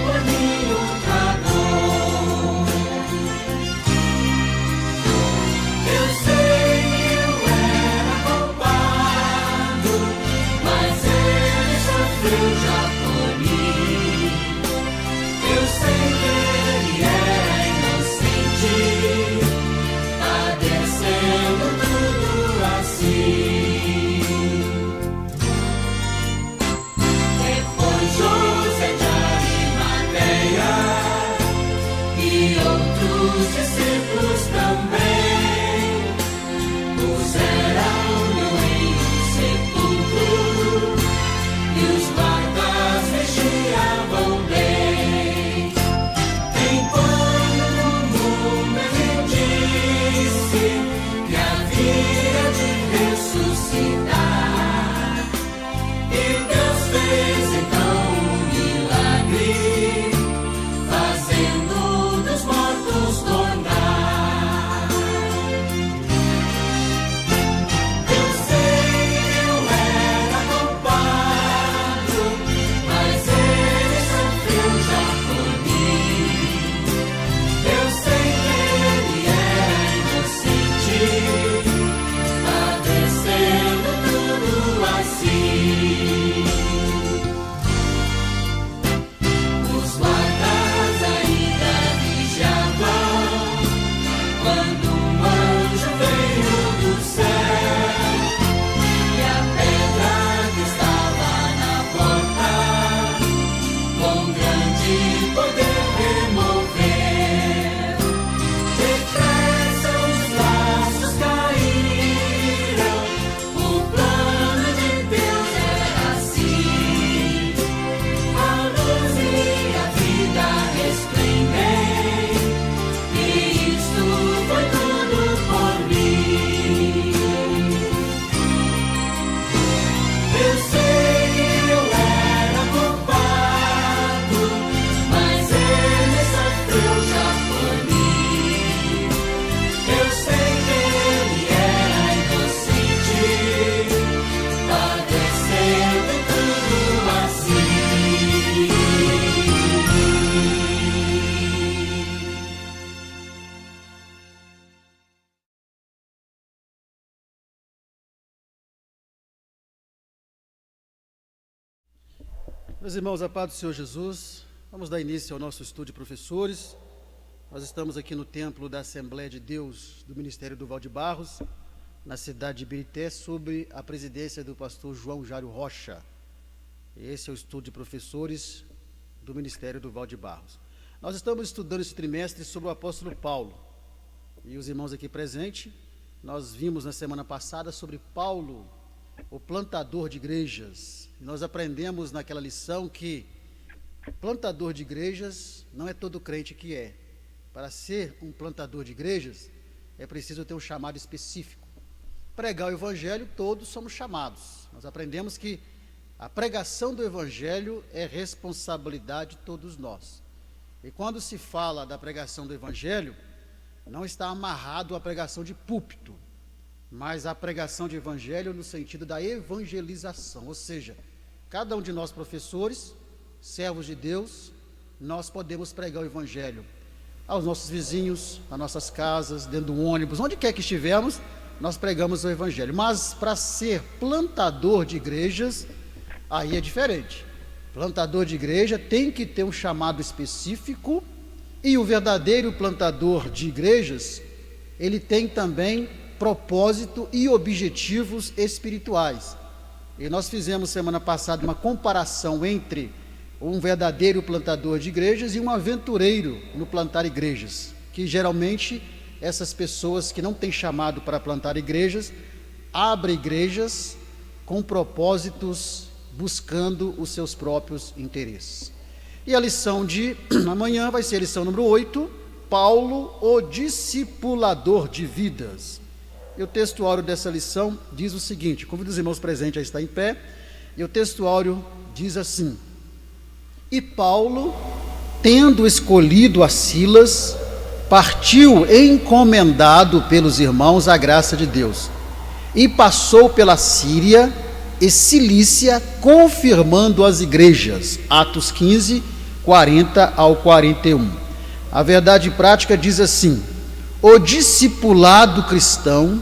Por mim o trago Meus irmãos, a paz do Senhor Jesus, vamos dar início ao nosso estudo de professores. Nós estamos aqui no templo da Assembleia de Deus do Ministério do Valde Barros, na cidade de Ibirité, sob a presidência do pastor João Jário Rocha. Esse é o estudo de professores do Ministério do Valde Barros. Nós estamos estudando esse trimestre sobre o apóstolo Paulo. E os irmãos aqui presentes, nós vimos na semana passada sobre Paulo, o plantador de igrejas. Nós aprendemos naquela lição que plantador de igrejas não é todo crente que é. Para ser um plantador de igrejas, é preciso ter um chamado específico. Pregar o evangelho, todos somos chamados. Nós aprendemos que a pregação do evangelho é responsabilidade de todos nós. E quando se fala da pregação do evangelho, não está amarrado à pregação de púlpito, mas a pregação de evangelho no sentido da evangelização, ou seja, cada um de nós professores, servos de Deus, nós podemos pregar o evangelho aos nossos vizinhos, às nossas casas, dentro do ônibus, onde quer que estivermos, nós pregamos o evangelho. Mas para ser plantador de igrejas, aí é diferente. Plantador de igreja tem que ter um chamado específico, e o verdadeiro plantador de igrejas, ele tem também propósito e objetivos espirituais. E nós fizemos semana passada uma comparação entre um verdadeiro plantador de igrejas e um aventureiro no plantar igrejas, que geralmente essas pessoas que não têm chamado para plantar igrejas, abrem igrejas com propósitos buscando os seus próprios interesses. E a lição de amanhã vai ser a lição número 8, Paulo, o discipulador de vidas. E o textuário dessa lição diz o seguinte, convido os irmãos presentes a estar em pé, e o textuário diz assim: E Paulo, tendo escolhido a Silas, partiu encomendado pelos irmãos à graça de Deus, e passou pela Síria e Cilícia, confirmando as igrejas. Atos 15, 40 ao 41. A verdade prática diz assim: o discipulado cristão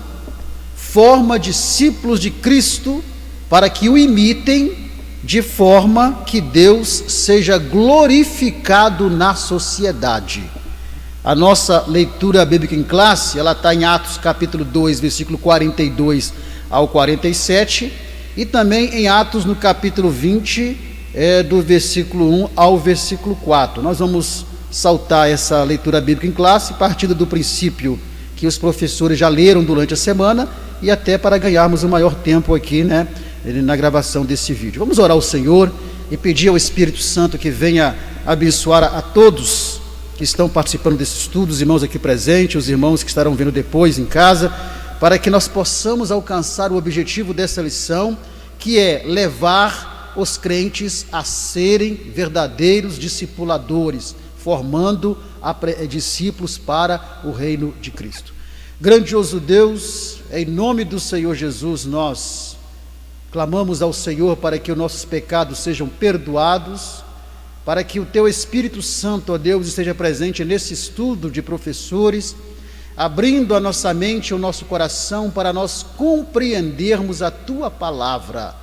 forma discípulos de Cristo para que o imitem, de forma que Deus seja glorificado na sociedade. A nossa leitura bíblica em classe, ela está em Atos capítulo 2, versículo 42 ao 47, e também em Atos no capítulo 20, do versículo 1 ao versículo 4. Nós vamos saltar essa leitura bíblica em classe, partindo do princípio que os professores já leram durante a semana, e até para ganharmos um maior tempo aqui, na gravação desse vídeo. Vamos orar ao Senhor e pedir ao Espírito Santo que venha abençoar a todos que estão participando desses estudos, os irmãos aqui presentes, os irmãos que estarão vendo depois em casa, para que nós possamos alcançar o objetivo dessa lição, que é levar os crentes a serem verdadeiros discipuladores, formando discípulos para o reino de Cristo. Grandioso Deus, em nome do Senhor Jesus, nós clamamos ao Senhor para que os nossos pecados sejam perdoados, para que o Teu Espírito Santo, ó Deus, esteja presente nesse estudo de professores, abrindo a nossa mente e o nosso coração para nós compreendermos a Tua palavra,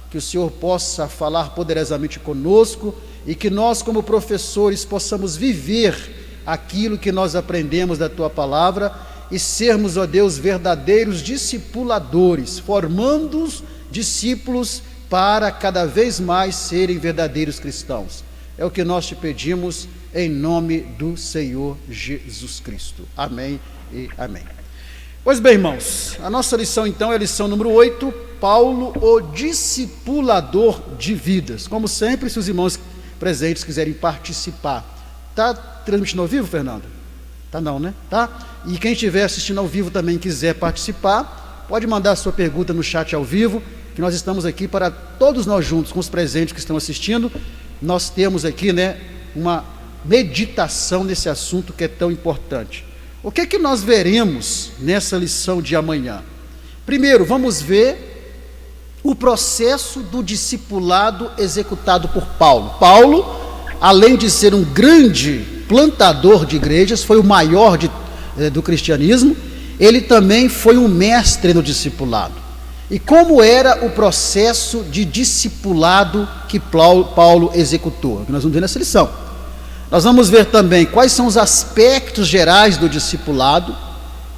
que o Senhor possa falar poderosamente conosco e que nós, como professores, possamos viver aquilo que nós aprendemos da Tua palavra e sermos, ó Deus, verdadeiros discipuladores, formando discípulos para cada vez mais serem verdadeiros cristãos. É o que nós te pedimos em nome do Senhor Jesus Cristo. Amém e amém. Pois bem, irmãos, a nossa lição então é a lição número 8, Paulo, o discipulador de vidas. Como sempre, se os irmãos presentes quiserem participar. Está transmitindo ao vivo, Fernando? Tá não, né? Tá? E quem estiver assistindo ao vivo também quiser participar, pode mandar a sua pergunta no chat ao vivo, que nós estamos aqui para todos nós juntos, com os presentes que estão assistindo, nós temos aqui, uma meditação nesse assunto que é tão importante. O que é que nós veremos nessa lição de amanhã? Primeiro, vamos ver o processo do discipulado executado por Paulo. Paulo, além de ser um grande plantador de igrejas, foi o maior do cristianismo, ele também foi um mestre no discipulado. E como era o processo de discipulado que Paulo executou? Nós vamos ver nessa lição. Nós vamos ver também quais são os aspectos gerais do discipulado,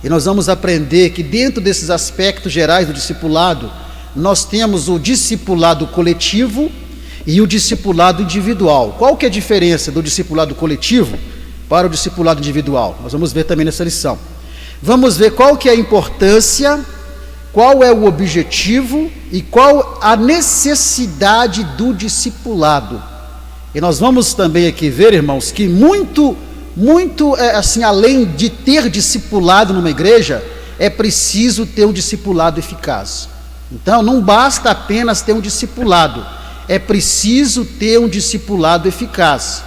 e nós vamos aprender que dentro desses aspectos gerais do discipulado, nós temos o discipulado coletivo e o discipulado individual. Qual que é a diferença do discipulado coletivo para o discipulado individual? Nós vamos ver também nessa lição. Vamos ver qual que é a importância, qual é o objetivo e qual a necessidade do discipulado. E nós vamos também aqui ver, irmãos, que muito assim, além de ter discipulado numa igreja, é preciso ter um discipulado eficaz. Então, não basta apenas ter um discipulado, é preciso ter um discipulado eficaz.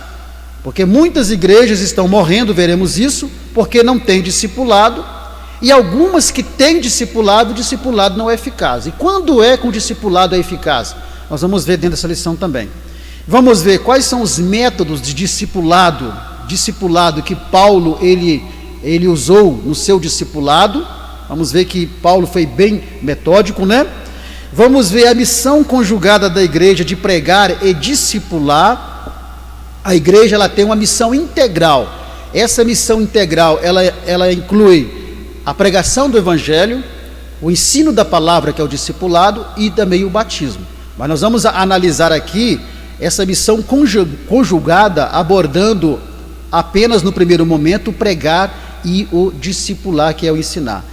Porque muitas igrejas estão morrendo, veremos isso, porque não tem discipulado, e algumas que têm discipulado, o discipulado não é eficaz. E quando é que o discipulado é eficaz? Nós vamos ver dentro dessa lição também. Vamos ver quais são os métodos de discipulado que Paulo ele usou no seu discipulado. Vamos ver que Paulo foi bem metódico, né? Vamos ver a missão conjugada da igreja de pregar e discipular. A igreja ela tem uma missão integral. Essa missão integral ela inclui a pregação do evangelho, o ensino da palavra, que é o discipulado, e também o batismo. Mas nós vamos analisar aqui essa missão conjugada, abordando apenas no primeiro momento o pregar e o discipular, que é o ensinar.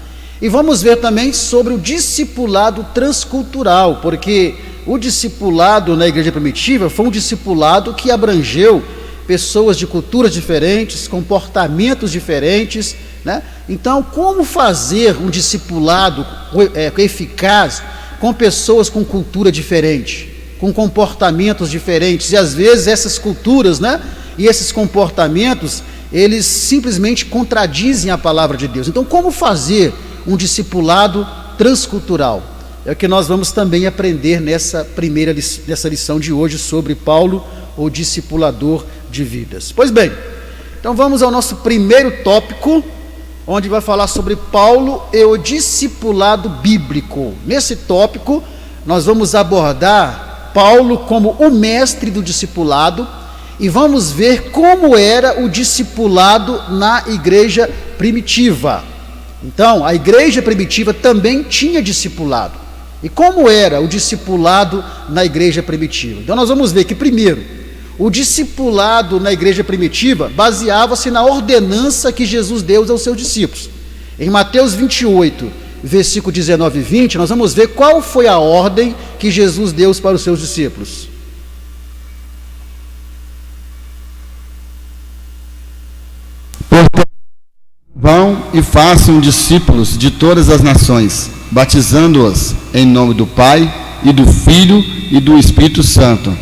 E vamos ver também sobre o discipulado transcultural, porque o discipulado na igreja primitiva foi um discipulado que abrangeu pessoas de culturas diferentes, comportamentos diferentes, né? Então, como fazer um discipulado eficaz com pessoas com cultura diferente, com comportamentos diferentes? E às vezes essas culturas, né, e esses comportamentos, eles simplesmente contradizem a palavra de Deus. Então, como fazer um discipulado transcultural? É o que nós vamos também aprender nessa lição de hoje sobre Paulo, o discipulador de vidas. Pois bem, então vamos ao nosso primeiro tópico, onde vai falar sobre Paulo e o discipulado bíblico. Nesse tópico, nós vamos abordar Paulo como o mestre do discipulado, e vamos ver como era o discipulado na igreja primitiva. Então, a igreja primitiva também tinha discipulado. E como era o discipulado na igreja primitiva? Então, nós vamos ver que, primeiro, o discipulado na igreja primitiva baseava-se na ordenança que Jesus deu aos seus discípulos. Em Mateus 28, versículo 19 e 20, nós vamos ver qual foi a ordem que Jesus deu para os seus discípulos. Vão e façam discípulos de todas as nações, batizando-os em nome do Pai, e do Filho e do Espírito Santo,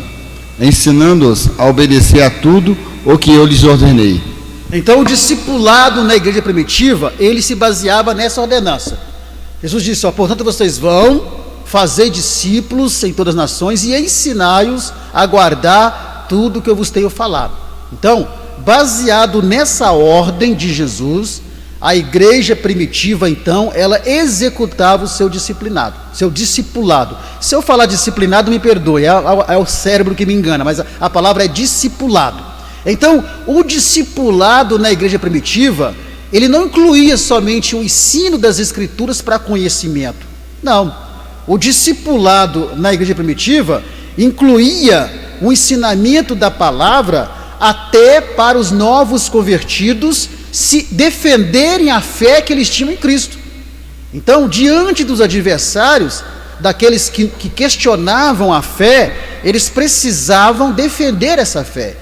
ensinando-os a obedecer a tudo o que eu lhes ordenei. Então, o discipulado na igreja primitiva, ele se baseava nessa ordenança. Jesus disse, portanto, vocês vão fazer discípulos em todas as nações e ensinai-os a guardar tudo que eu vos tenho falado. Então, baseado nessa ordem de Jesus, a igreja primitiva, então, ela executava o seu discipulado. Se eu falar disciplinado, me perdoe, é o cérebro que me engana, mas a palavra é discipulado. Então, o discipulado na igreja primitiva, ele não incluía somente o ensino das escrituras para conhecimento. Não, o discipulado na igreja primitiva incluía o ensinamento da palavra até para os novos convertidos se defenderem a fé que eles tinham em Cristo. Então, diante dos adversários, daqueles que questionavam a fé, eles precisavam defender essa fé.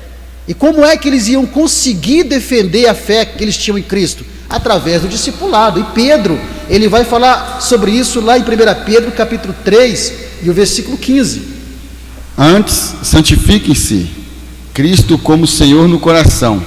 E como é que eles iam conseguir defender a fé que eles tinham em Cristo? Através do discipulado. E Pedro, ele vai falar sobre isso lá em 1 Pedro capítulo 3 e o versículo 15. Antes, santifiquem-se Cristo como Senhor no coração.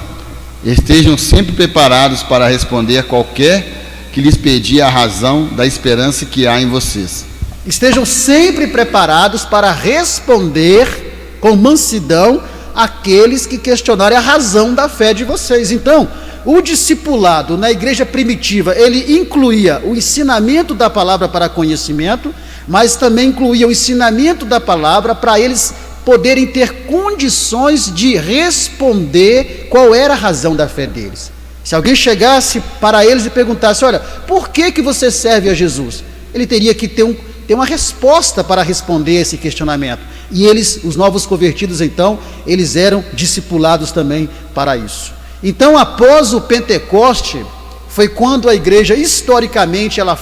Estejam sempre preparados para responder a qualquer que lhes pedir a razão da esperança que há em vocês. Estejam sempre preparados para responder com mansidão aqueles que questionarem a razão da fé de vocês. Então, o discipulado na igreja primitiva, ele incluía o ensinamento da palavra para conhecimento, mas também incluía o ensinamento da palavra para eles poderem ter condições de responder qual era a razão da fé deles. Se alguém chegasse para eles e perguntasse: olha, por que você serve a Jesus? Ele teria que ter uma resposta para responder esse questionamento. E eles, os novos convertidos, então, eles eram discipulados também para isso. Então, após o Pentecoste, foi quando a igreja, historicamente, ela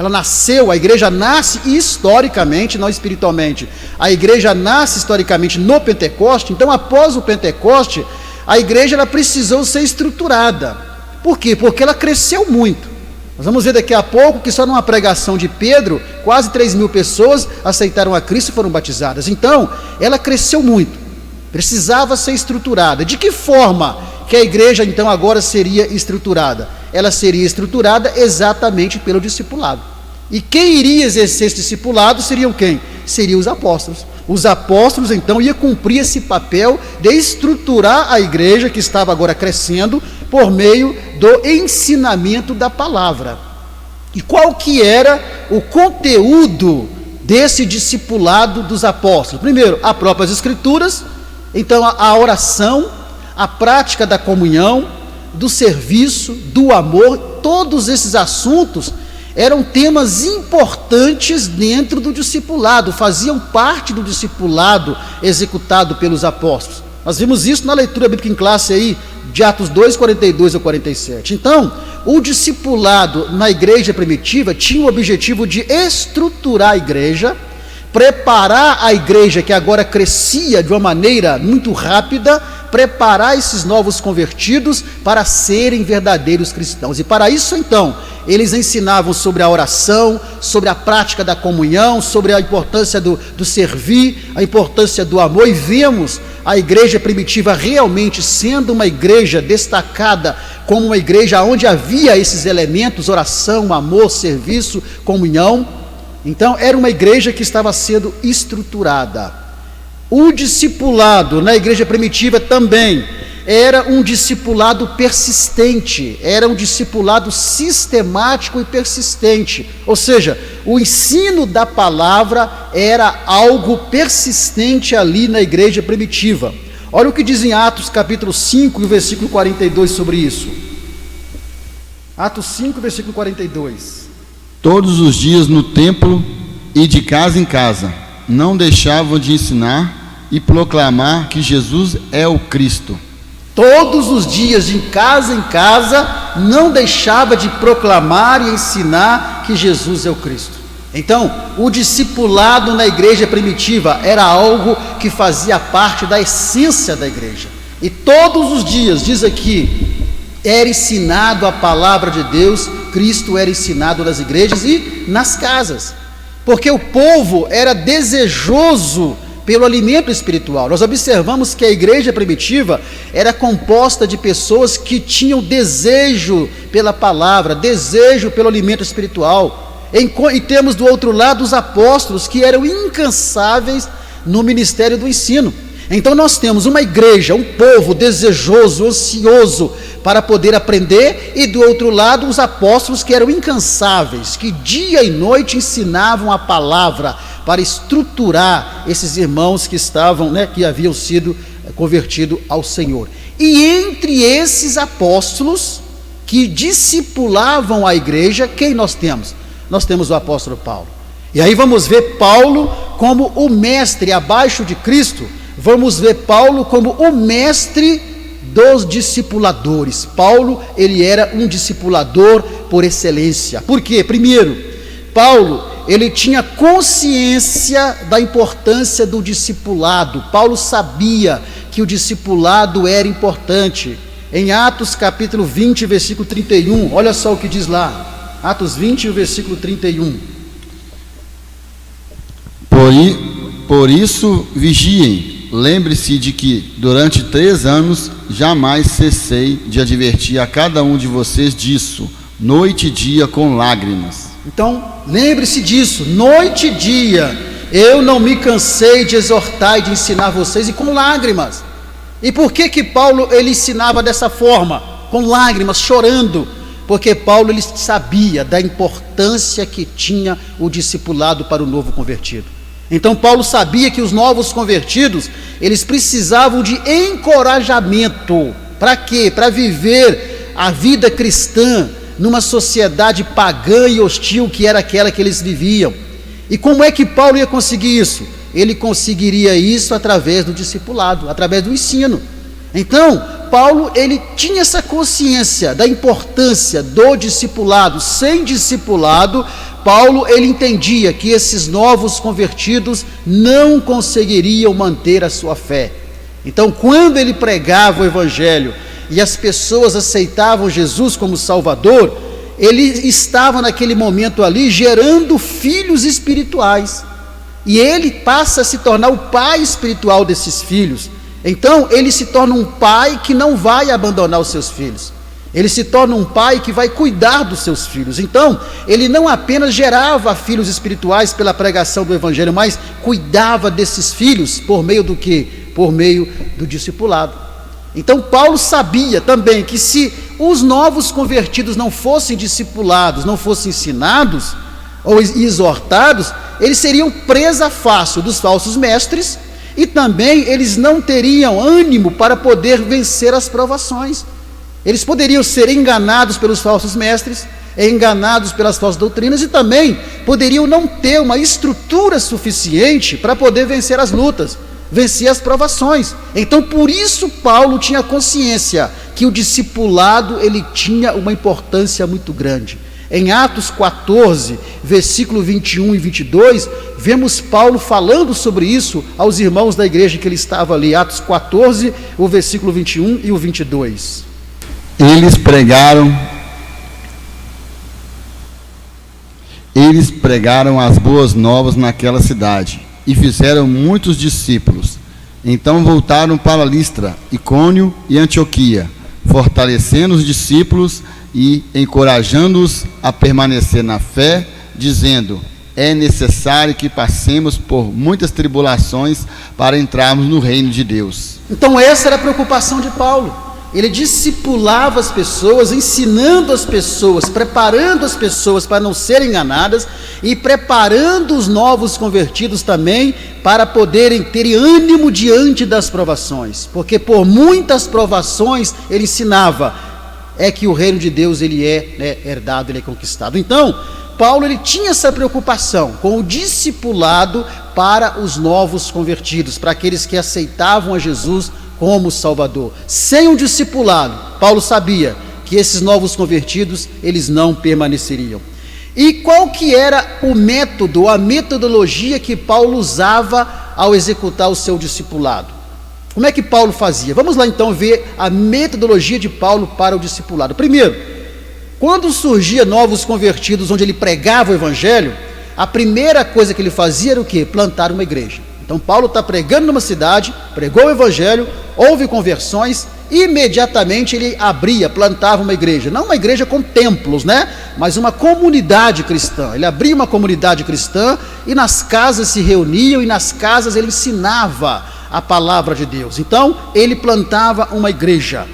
nasceu, a igreja nasce historicamente, não espiritualmente. A igreja nasce historicamente no Pentecoste. Então, após o Pentecoste, a igreja ela precisou ser estruturada. Por quê? Porque ela cresceu muito. Nós vamos ver daqui a pouco que só numa pregação de Pedro, quase 3.000 pessoas aceitaram a Cristo e foram batizadas. Então, ela cresceu muito, precisava ser estruturada. De que forma que a igreja, então, agora seria estruturada? Ela seria estruturada exatamente pelo discipulado. E quem iria exercer esse discipulado seriam quem? Seriam os apóstolos. Os apóstolos, então, iam cumprir esse papel de estruturar a igreja que estava agora crescendo por meio do ensinamento da palavra. E qual que era o conteúdo desse discipulado dos apóstolos? Primeiro, as próprias escrituras, então a oração, a prática da comunhão, do serviço, do amor. Todos esses assuntos eram temas importantes dentro do discipulado, faziam parte do discipulado executado pelos apóstolos. Nós vimos isso na leitura bíblica em classe aí, de Atos 2, 42 a 47. Então, o discipulado na igreja primitiva tinha o objetivo de estruturar a igreja, preparar a igreja que agora crescia de uma maneira muito rápida, preparar esses novos convertidos para serem verdadeiros cristãos. E para isso, então, eles ensinavam sobre a oração, sobre a prática da comunhão, sobre a importância do servir, a importância do amor. E vemos a igreja primitiva realmente sendo uma igreja destacada como uma igreja onde havia esses elementos: oração, amor, serviço, comunhão. Então, era uma igreja que estava sendo estruturada. O discipulado na igreja primitiva também era um discipulado persistente, era um discipulado sistemático e persistente. Ou seja, o ensino da palavra era algo persistente ali na igreja primitiva. Olha o que diz em Atos capítulo 5 e o versículo 42 sobre isso. Atos 5, versículo 42. Todos os dias no templo e de casa em casa, não deixavam de ensinar e proclamar que Jesus é o Cristo. Todos os dias, de casa em casa, não deixava de proclamar e ensinar que Jesus é o Cristo. Então, o discipulado na igreja primitiva era algo que fazia parte da essência da igreja. E todos os dias, diz aqui, era ensinado a palavra de Deus. Cristo era ensinado nas igrejas e nas casas, porque o povo era desejoso pelo alimento espiritual. Nós observamos que a igreja primitiva era composta de pessoas que tinham desejo pela palavra, desejo pelo alimento espiritual. E temos do outro lado os apóstolos, que eram incansáveis no ministério do ensino. Então nós temos uma igreja, um povo desejoso, ansioso para poder aprender, e do outro lado os apóstolos, que eram incansáveis, que dia e noite ensinavam a palavra para estruturar esses irmãos que estavam, que haviam sido convertidos ao Senhor. E entre esses apóstolos que discipulavam a igreja, quem nós temos? Nós temos o apóstolo Paulo. E aí vamos ver Paulo como o mestre abaixo de Cristo. Vamos ver Paulo como o mestre dos discipuladores. Paulo, ele era um discipulador por excelência. Por quê? Primeiro, Paulo, ele tinha consciência da importância do discipulado. Paulo sabia que o discipulado era importante. Em Atos capítulo 20, versículo 31, olha só o que diz lá. Atos 20, versículo 31. Por isso vigiem. Lembre-se de que durante 3 anos jamais cessei de advertir a cada um de vocês disso, noite e dia com lágrimas. Então, lembre-se disso, noite e dia, eu não me cansei de exortar e de ensinar vocês, e com lágrimas. E por que Paulo ele ensinava dessa forma? Com lágrimas, chorando, Porque Paulo ele sabia da importância que tinha o discipulado para o novo convertido. Então Paulo sabia que os novos convertidos, eles precisavam de encorajamento. Para quê? Para viver a vida cristã numa sociedade pagã e hostil que era aquela que eles viviam. E como é que Paulo ia conseguir isso? Ele conseguiria isso através do discipulado, através do ensino. Então, Paulo, ele tinha essa consciência da importância do discipulado. Sem discipulado, Paulo, ele entendia que esses novos convertidos não conseguiriam manter a sua fé. Então, quando ele pregava o evangelho e as pessoas aceitavam Jesus como Salvador, ele estava naquele momento ali gerando filhos espirituais. E ele passa a se tornar o pai espiritual desses filhos. Então, ele se torna um pai que não vai abandonar os seus filhos. Ele se torna um pai que vai cuidar dos seus filhos. Então, ele não apenas gerava filhos espirituais pela pregação do evangelho, mas cuidava desses filhos por meio do quê? Por meio do discipulado. Então, Paulo sabia também que se os novos convertidos não fossem discipulados, não fossem ensinados ou exortados, eles seriam presa fácil dos falsos mestres. E também eles não teriam ânimo para poder vencer as provações. Eles poderiam ser enganados pelos falsos mestres, enganados pelas falsas doutrinas, e também poderiam não ter uma estrutura suficiente para poder vencer as lutas, vencer as provações. Então, por isso Paulo tinha consciência que o discipulado ele tinha uma importância muito grande. Em Atos 14, versículo 21 e 22, vemos Paulo falando sobre isso aos irmãos da igreja que ele estava ali. Atos 14, o versículo 21 e o 22. Eles pregaram as boas novas naquela cidade e fizeram muitos discípulos. Então voltaram para Listra, Icônio e Antioquia, fortalecendo os discípulos e encorajando-os a permanecer na fé, dizendo: é necessário que passemos por muitas tribulações para entrarmos no reino de Deus. Então essa era a preocupação de Paulo. Ele discipulava as pessoas, ensinando as pessoas, preparando as pessoas para não serem enganadas e preparando os novos convertidos também para poderem ter ânimo diante das provações, porque por muitas provações ele ensinava que o reino de Deus ele é herdado, ele é conquistado. Então Paulo ele tinha essa preocupação com o discipulado para os novos convertidos, para aqueles que aceitavam a Jesus como Salvador. Sem um discipulado, Paulo sabia que esses novos convertidos, eles não permaneceriam. E qual que era o método, a metodologia que Paulo usava ao executar o seu discipulado? Como é que Paulo fazia? Vamos lá então ver a metodologia de Paulo para o discipulado. Primeiro, quando surgia novos convertidos onde ele pregava o evangelho, a primeira coisa que ele fazia era o quê? Plantar uma igreja. Então Paulo está pregando numa cidade, pregou o evangelho, houve conversões, imediatamente ele plantava uma igreja, não uma igreja com templos, mas uma comunidade cristã. Ele abria uma comunidade cristã e nas casas se reuniam e nas casas ele ensinava a palavra de Deus. Então ele plantava uma igreja.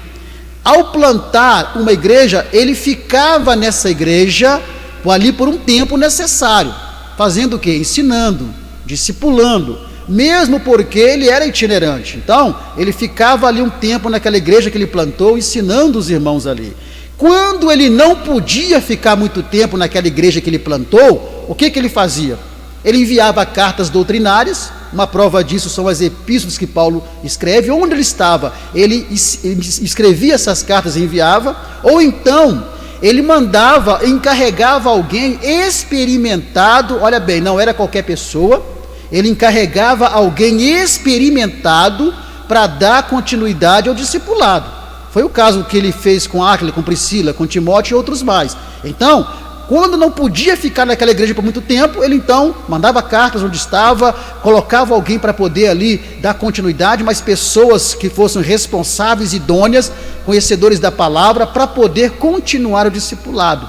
Ao plantar uma igreja, ele ficava nessa igreja ali por um tempo necessário, fazendo o quê? Ensinando, discipulando, mesmo porque ele era itinerante. Então ele ficava ali um tempo naquela igreja que ele plantou, ensinando os irmãos ali. Quando ele não podia ficar muito tempo naquela igreja que ele plantou, o que ele fazia? Ele enviava cartas doutrinárias. Uma prova disso são as epístolas que Paulo escreve. Onde ele estava, ele escrevia essas cartas e enviava, ou então ele encarregava alguém experimentado, olha bem, não era qualquer pessoa, ele encarregava alguém experimentado para dar continuidade ao discipulado. Foi o caso que ele fez com Áquila, com Priscila, com Timóteo e outros mais. Então, quando não podia ficar naquela igreja por muito tempo, ele então mandava cartas onde estava, colocava alguém para poder ali dar continuidade, mas pessoas que fossem responsáveis, idôneas, conhecedores da palavra, para poder continuar o discipulado.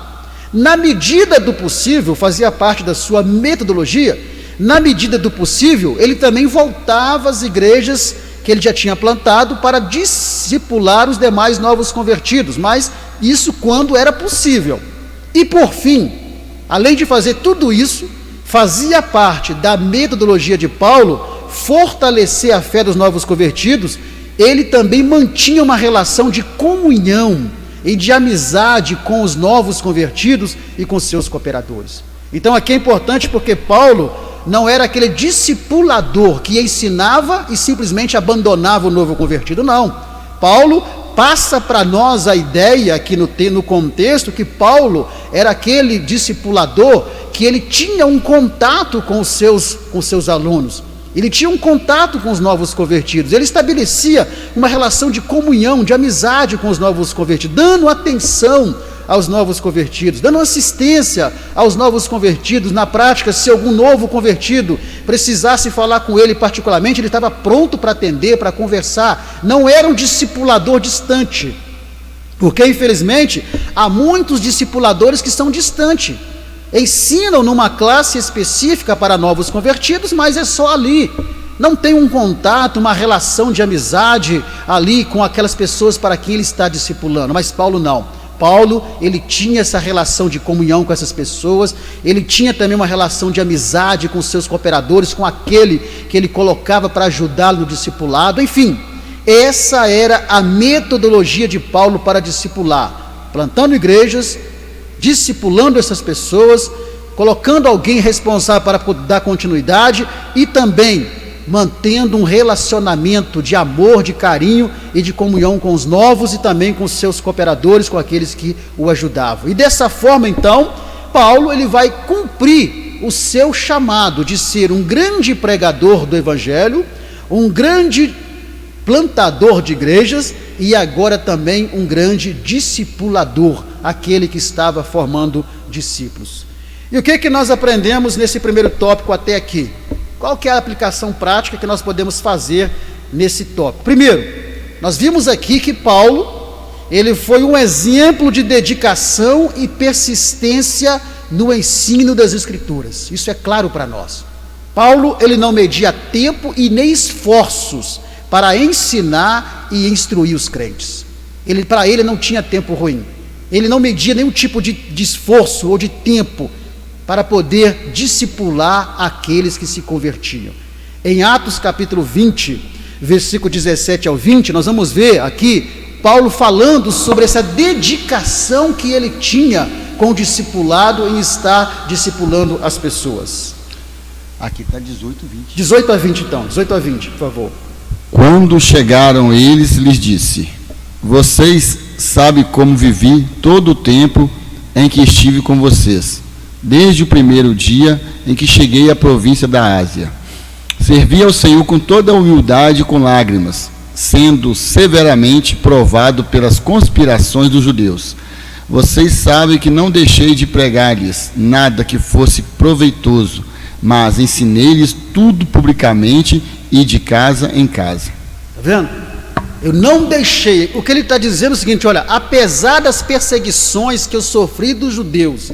Na medida do possível, fazia parte da sua metodologia, na medida do possível, ele também voltava às igrejas que ele já tinha plantado para discipular os demais novos convertidos, mas isso quando era possível. E por fim, além de fazer tudo isso, fazia parte da metodologia de Paulo fortalecer a fé dos novos convertidos. Ele também mantinha uma relação de comunhão e de amizade com os novos convertidos e com seus cooperadores. Então aqui é importante porque Paulo não era aquele discipulador que ensinava e simplesmente abandonava o novo convertido, não. Paulo passa para nós a ideia aqui no contexto que Paulo era aquele discipulador que ele tinha um contato com os seus alunos. Ele tinha um contato com os novos convertidos, ele estabelecia uma relação de comunhão, de amizade com os novos convertidos, dando atenção aos novos convertidos, dando assistência aos novos convertidos. Na prática, se algum novo convertido precisasse falar com ele particularmente, ele estava pronto para atender, para conversar. Não era um discipulador distante, porque infelizmente há muitos discipuladores que são distantes, ensinam numa classe específica para novos convertidos, mas é só ali, não tem um contato, uma relação de amizade ali com aquelas pessoas para quem ele está discipulando. Mas Paulo não. Paulo, ele tinha essa relação de comunhão com essas pessoas, ele tinha também uma relação de amizade com os seus cooperadores, com aquele que ele colocava para ajudá-lo no discipulado. Enfim, essa era a metodologia de Paulo para discipular, plantando igrejas, discipulando essas pessoas, colocando alguém responsável para dar continuidade e também mantendo um relacionamento de amor, de carinho e de comunhão com os novos e também com os seus cooperadores, com aqueles que o ajudavam. E dessa forma, então, Paulo ele vai cumprir o seu chamado de ser um grande pregador do Evangelho, um grande plantador de igrejas e agora também um grande discipulador, aquele que estava formando discípulos. E o que nós aprendemos nesse primeiro tópico até aqui? Qual que é a aplicação prática que nós podemos fazer nesse tópico? Primeiro, nós vimos aqui que Paulo, ele foi um exemplo de dedicação e persistência no ensino das Escrituras. Isso é claro para nós. Paulo, ele não media tempo e nem esforços para ensinar e instruir os crentes. Para ele não tinha tempo ruim. Ele não media nenhum tipo de esforço ou de tempo para poder discipular aqueles que se convertiam. Em Atos capítulo 20, versículo 17 ao 20, nós vamos ver aqui Paulo falando sobre essa dedicação que ele tinha com o discipulado em estar discipulando as pessoas. Aqui está 18 e 20. 18 a 20 então, 18 a 20, por favor. Quando chegaram eles, lhes disse: vocês sabem como vivi todo o tempo em que estive com vocês, desde o primeiro dia em que cheguei à província da Ásia. Servi ao Senhor com toda a humildade e com lágrimas, sendo severamente provado pelas conspirações dos judeus. Vocês sabem que não deixei de pregar-lhes nada que fosse proveitoso, mas ensinei-lhes tudo publicamente e de casa em casa. Está vendo? Eu não deixei. O que ele está dizendo é o seguinte: olha, apesar das perseguições que eu sofri dos judeus,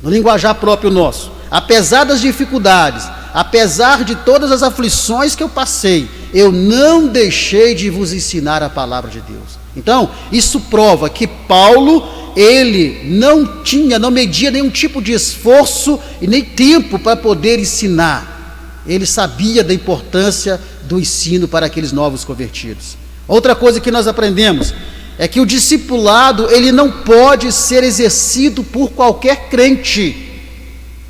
no linguajar próprio nosso, apesar das dificuldades, apesar de todas as aflições que eu passei, eu não deixei de vos ensinar a palavra de Deus. Então, isso prova que Paulo, ele não media nenhum tipo de esforço e nem tempo para poder ensinar. Ele sabia da importância do ensino para aqueles novos convertidos. Outra coisa que nós aprendemos é que o discipulado, ele não pode ser exercido por qualquer crente,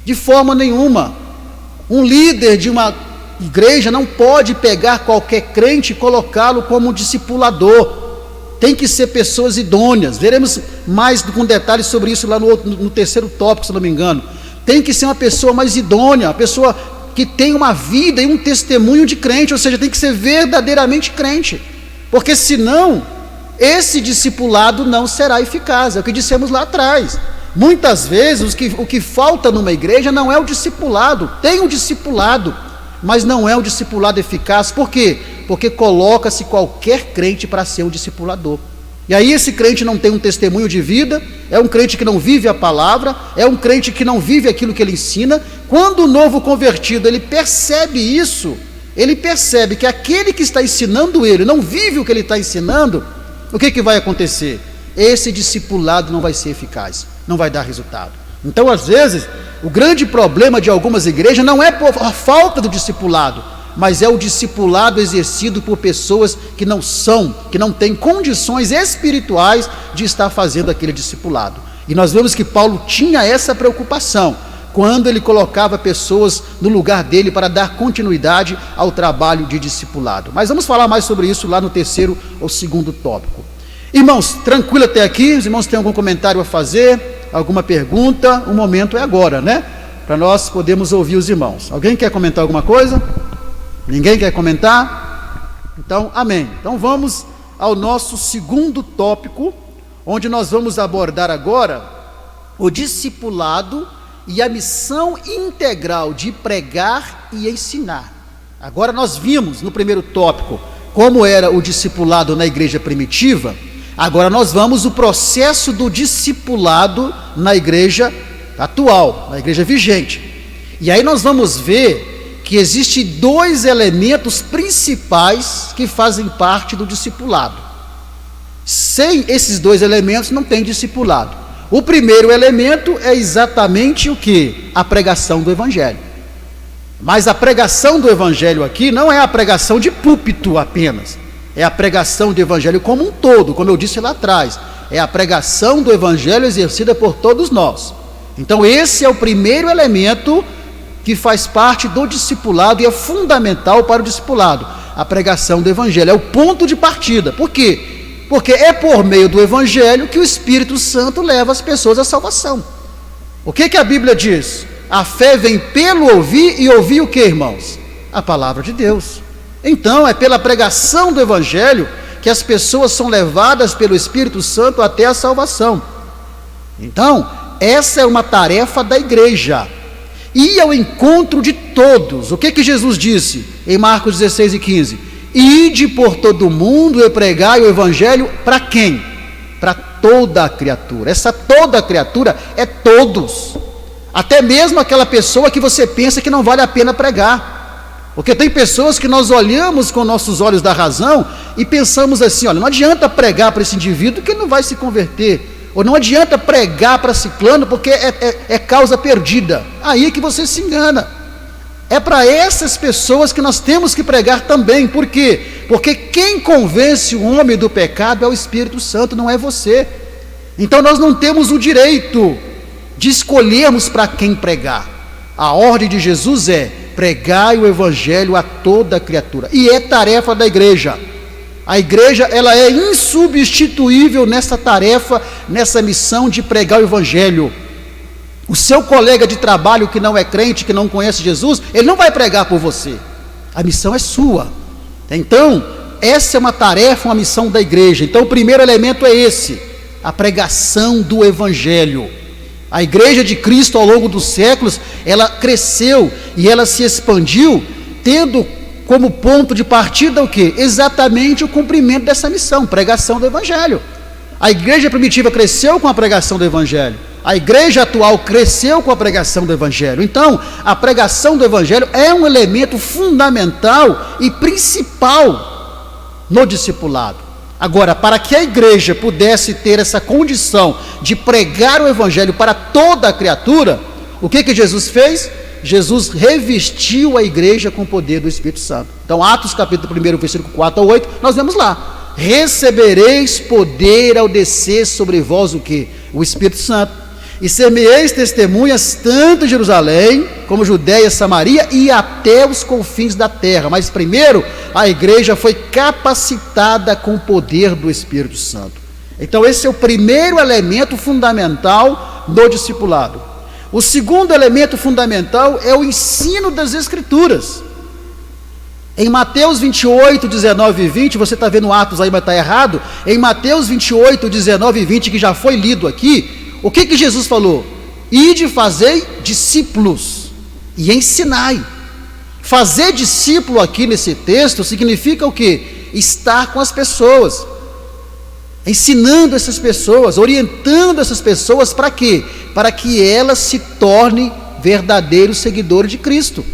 de forma nenhuma. Um líder de uma igreja não pode pegar qualquer crente e colocá-lo como discipulador. Tem que ser pessoas idôneas. Veremos mais com detalhes sobre isso lá no terceiro tópico, se não me engano. Tem que ser uma pessoa mais idônea, uma pessoa que tem uma vida e um testemunho de crente, ou seja, tem que ser verdadeiramente crente, porque senão esse discipulado não será eficaz. É o que dissemos lá atrás. Muitas vezes o que falta numa igreja não é o discipulado. Tem o discipulado, mas não é um discipulado eficaz. Por quê? Porque coloca-se qualquer crente para ser um discipulador. E aí esse crente não tem um testemunho de vida, é um crente que não vive a palavra, é um crente que não vive aquilo que ele ensina. Quando o novo convertido, ele percebe isso, ele percebe que aquele que está ensinando ele não vive o que ele está ensinando, o que vai acontecer? esse discipulado não vai ser eficaz, não vai dar resultado. Então, às vezes, o grande problema de algumas igrejas não é por a falta do discipulado, mas é o discipulado exercido por pessoas que não têm condições espirituais de estar fazendo aquele discipulado. E nós vemos que Paulo tinha essa preocupação quando ele colocava pessoas no lugar dele para dar continuidade ao trabalho de discipulado. Mas vamos falar mais sobre isso lá no terceiro ou segundo tópico. Irmãos, tranquilo até aqui? Os irmãos têm algum comentário a fazer? Alguma pergunta? O momento é agora, né? Para nós podermos ouvir os irmãos. Alguém quer comentar alguma coisa? Ninguém quer comentar? Então, amém. Então vamos ao nosso segundo tópico, onde nós vamos abordar agora o discipulado e a missão integral de pregar e ensinar. Agora nós vimos no primeiro tópico como era o discipulado na igreja primitiva. Agora nós vamos o processo do discipulado na igreja atual, na igreja vigente. E aí nós vamos ver que existem dois elementos principais que fazem parte do discipulado. Sem esses dois elementos não tem discipulado. O primeiro elemento é exatamente o que? A pregação do evangelho. Mas a pregação do evangelho aqui não é a pregação de púlpito apenas. É a pregação do evangelho como um todo, como eu disse lá atrás. É a pregação do evangelho exercida por todos nós. Então esse é o primeiro elemento que faz parte do discipulado e é fundamental para o discipulado. A pregação do evangelho é o ponto de partida. Por quê? Porque é por meio do evangelho que o Espírito Santo leva as pessoas à salvação. O que a Bíblia diz? A fé vem pelo ouvir, e ouvir o que, irmãos? A palavra de Deus. Então é pela pregação do evangelho que as pessoas são levadas pelo Espírito Santo até a salvação. Então, essa é uma tarefa da igreja. Ir ao encontro de todos. O que Jesus disse em Marcos 16 e 15? Ide por todo o mundo e pregai o evangelho para quem? Para toda a criatura. Essa toda a criatura é todos. Até mesmo aquela pessoa que você pensa que não vale a pena pregar. Porque tem pessoas que nós olhamos com nossos olhos da razão e pensamos assim, olha, não adianta pregar para esse indivíduo que ele não vai se converter. Ou não adianta pregar para ciclano porque é causa perdida. Aí é que você se engana. É para essas pessoas que nós temos que pregar também. Por quê? Porque quem convence o homem do pecado é o Espírito Santo, não é você. Então nós não temos o direito de escolhermos para quem pregar. A ordem de Jesus é: pregai o evangelho a toda a criatura. E é tarefa da igreja. A igreja, ela é insubstituível nessa tarefa, nessa missão de pregar o evangelho. O seu colega de trabalho que não é crente, que não conhece Jesus, ele não vai pregar por você. A missão é sua. Então, essa é uma tarefa, uma missão da igreja. Então, o primeiro elemento é esse: a pregação do evangelho. A igreja de Cristo, ao longo dos séculos, ela cresceu e ela se expandiu, tendo como ponto de partida o quê? Exatamente o cumprimento dessa missão, pregação do evangelho. A igreja primitiva cresceu com a pregação do evangelho. A igreja atual cresceu com a pregação do evangelho. Então, a pregação do evangelho é um elemento fundamental e principal no discipulado. Agora, para que a igreja pudesse ter essa condição de pregar o evangelho para toda a criatura, o que Jesus fez? Jesus revestiu a igreja com o poder do Espírito Santo. Então, Atos capítulo 1, versículo 4 a 8, nós vemos lá: recebereis poder ao descer sobre vós o quê? O Espírito Santo. E ser-me-eis testemunhas tanto em Jerusalém, como Judeia, Samaria e até os confins da terra. Mas primeiro, a igreja foi capacitada com o poder do Espírito Santo. Então esse é o primeiro elemento fundamental do discipulado. O segundo elemento fundamental é o ensino das Escrituras. Em Mateus 28, 19 e 20, você está vendo Atos aí, mas está errado. Em Mateus 28, 19 e 20, que já foi lido aqui, o que Jesus falou? Ide fazei discípulos e ensinai. Fazer discípulo aqui nesse texto significa o quê? Estar com as pessoas, ensinando essas pessoas, orientando essas pessoas para quê? Para que elas se tornem verdadeiros seguidores de Cristo.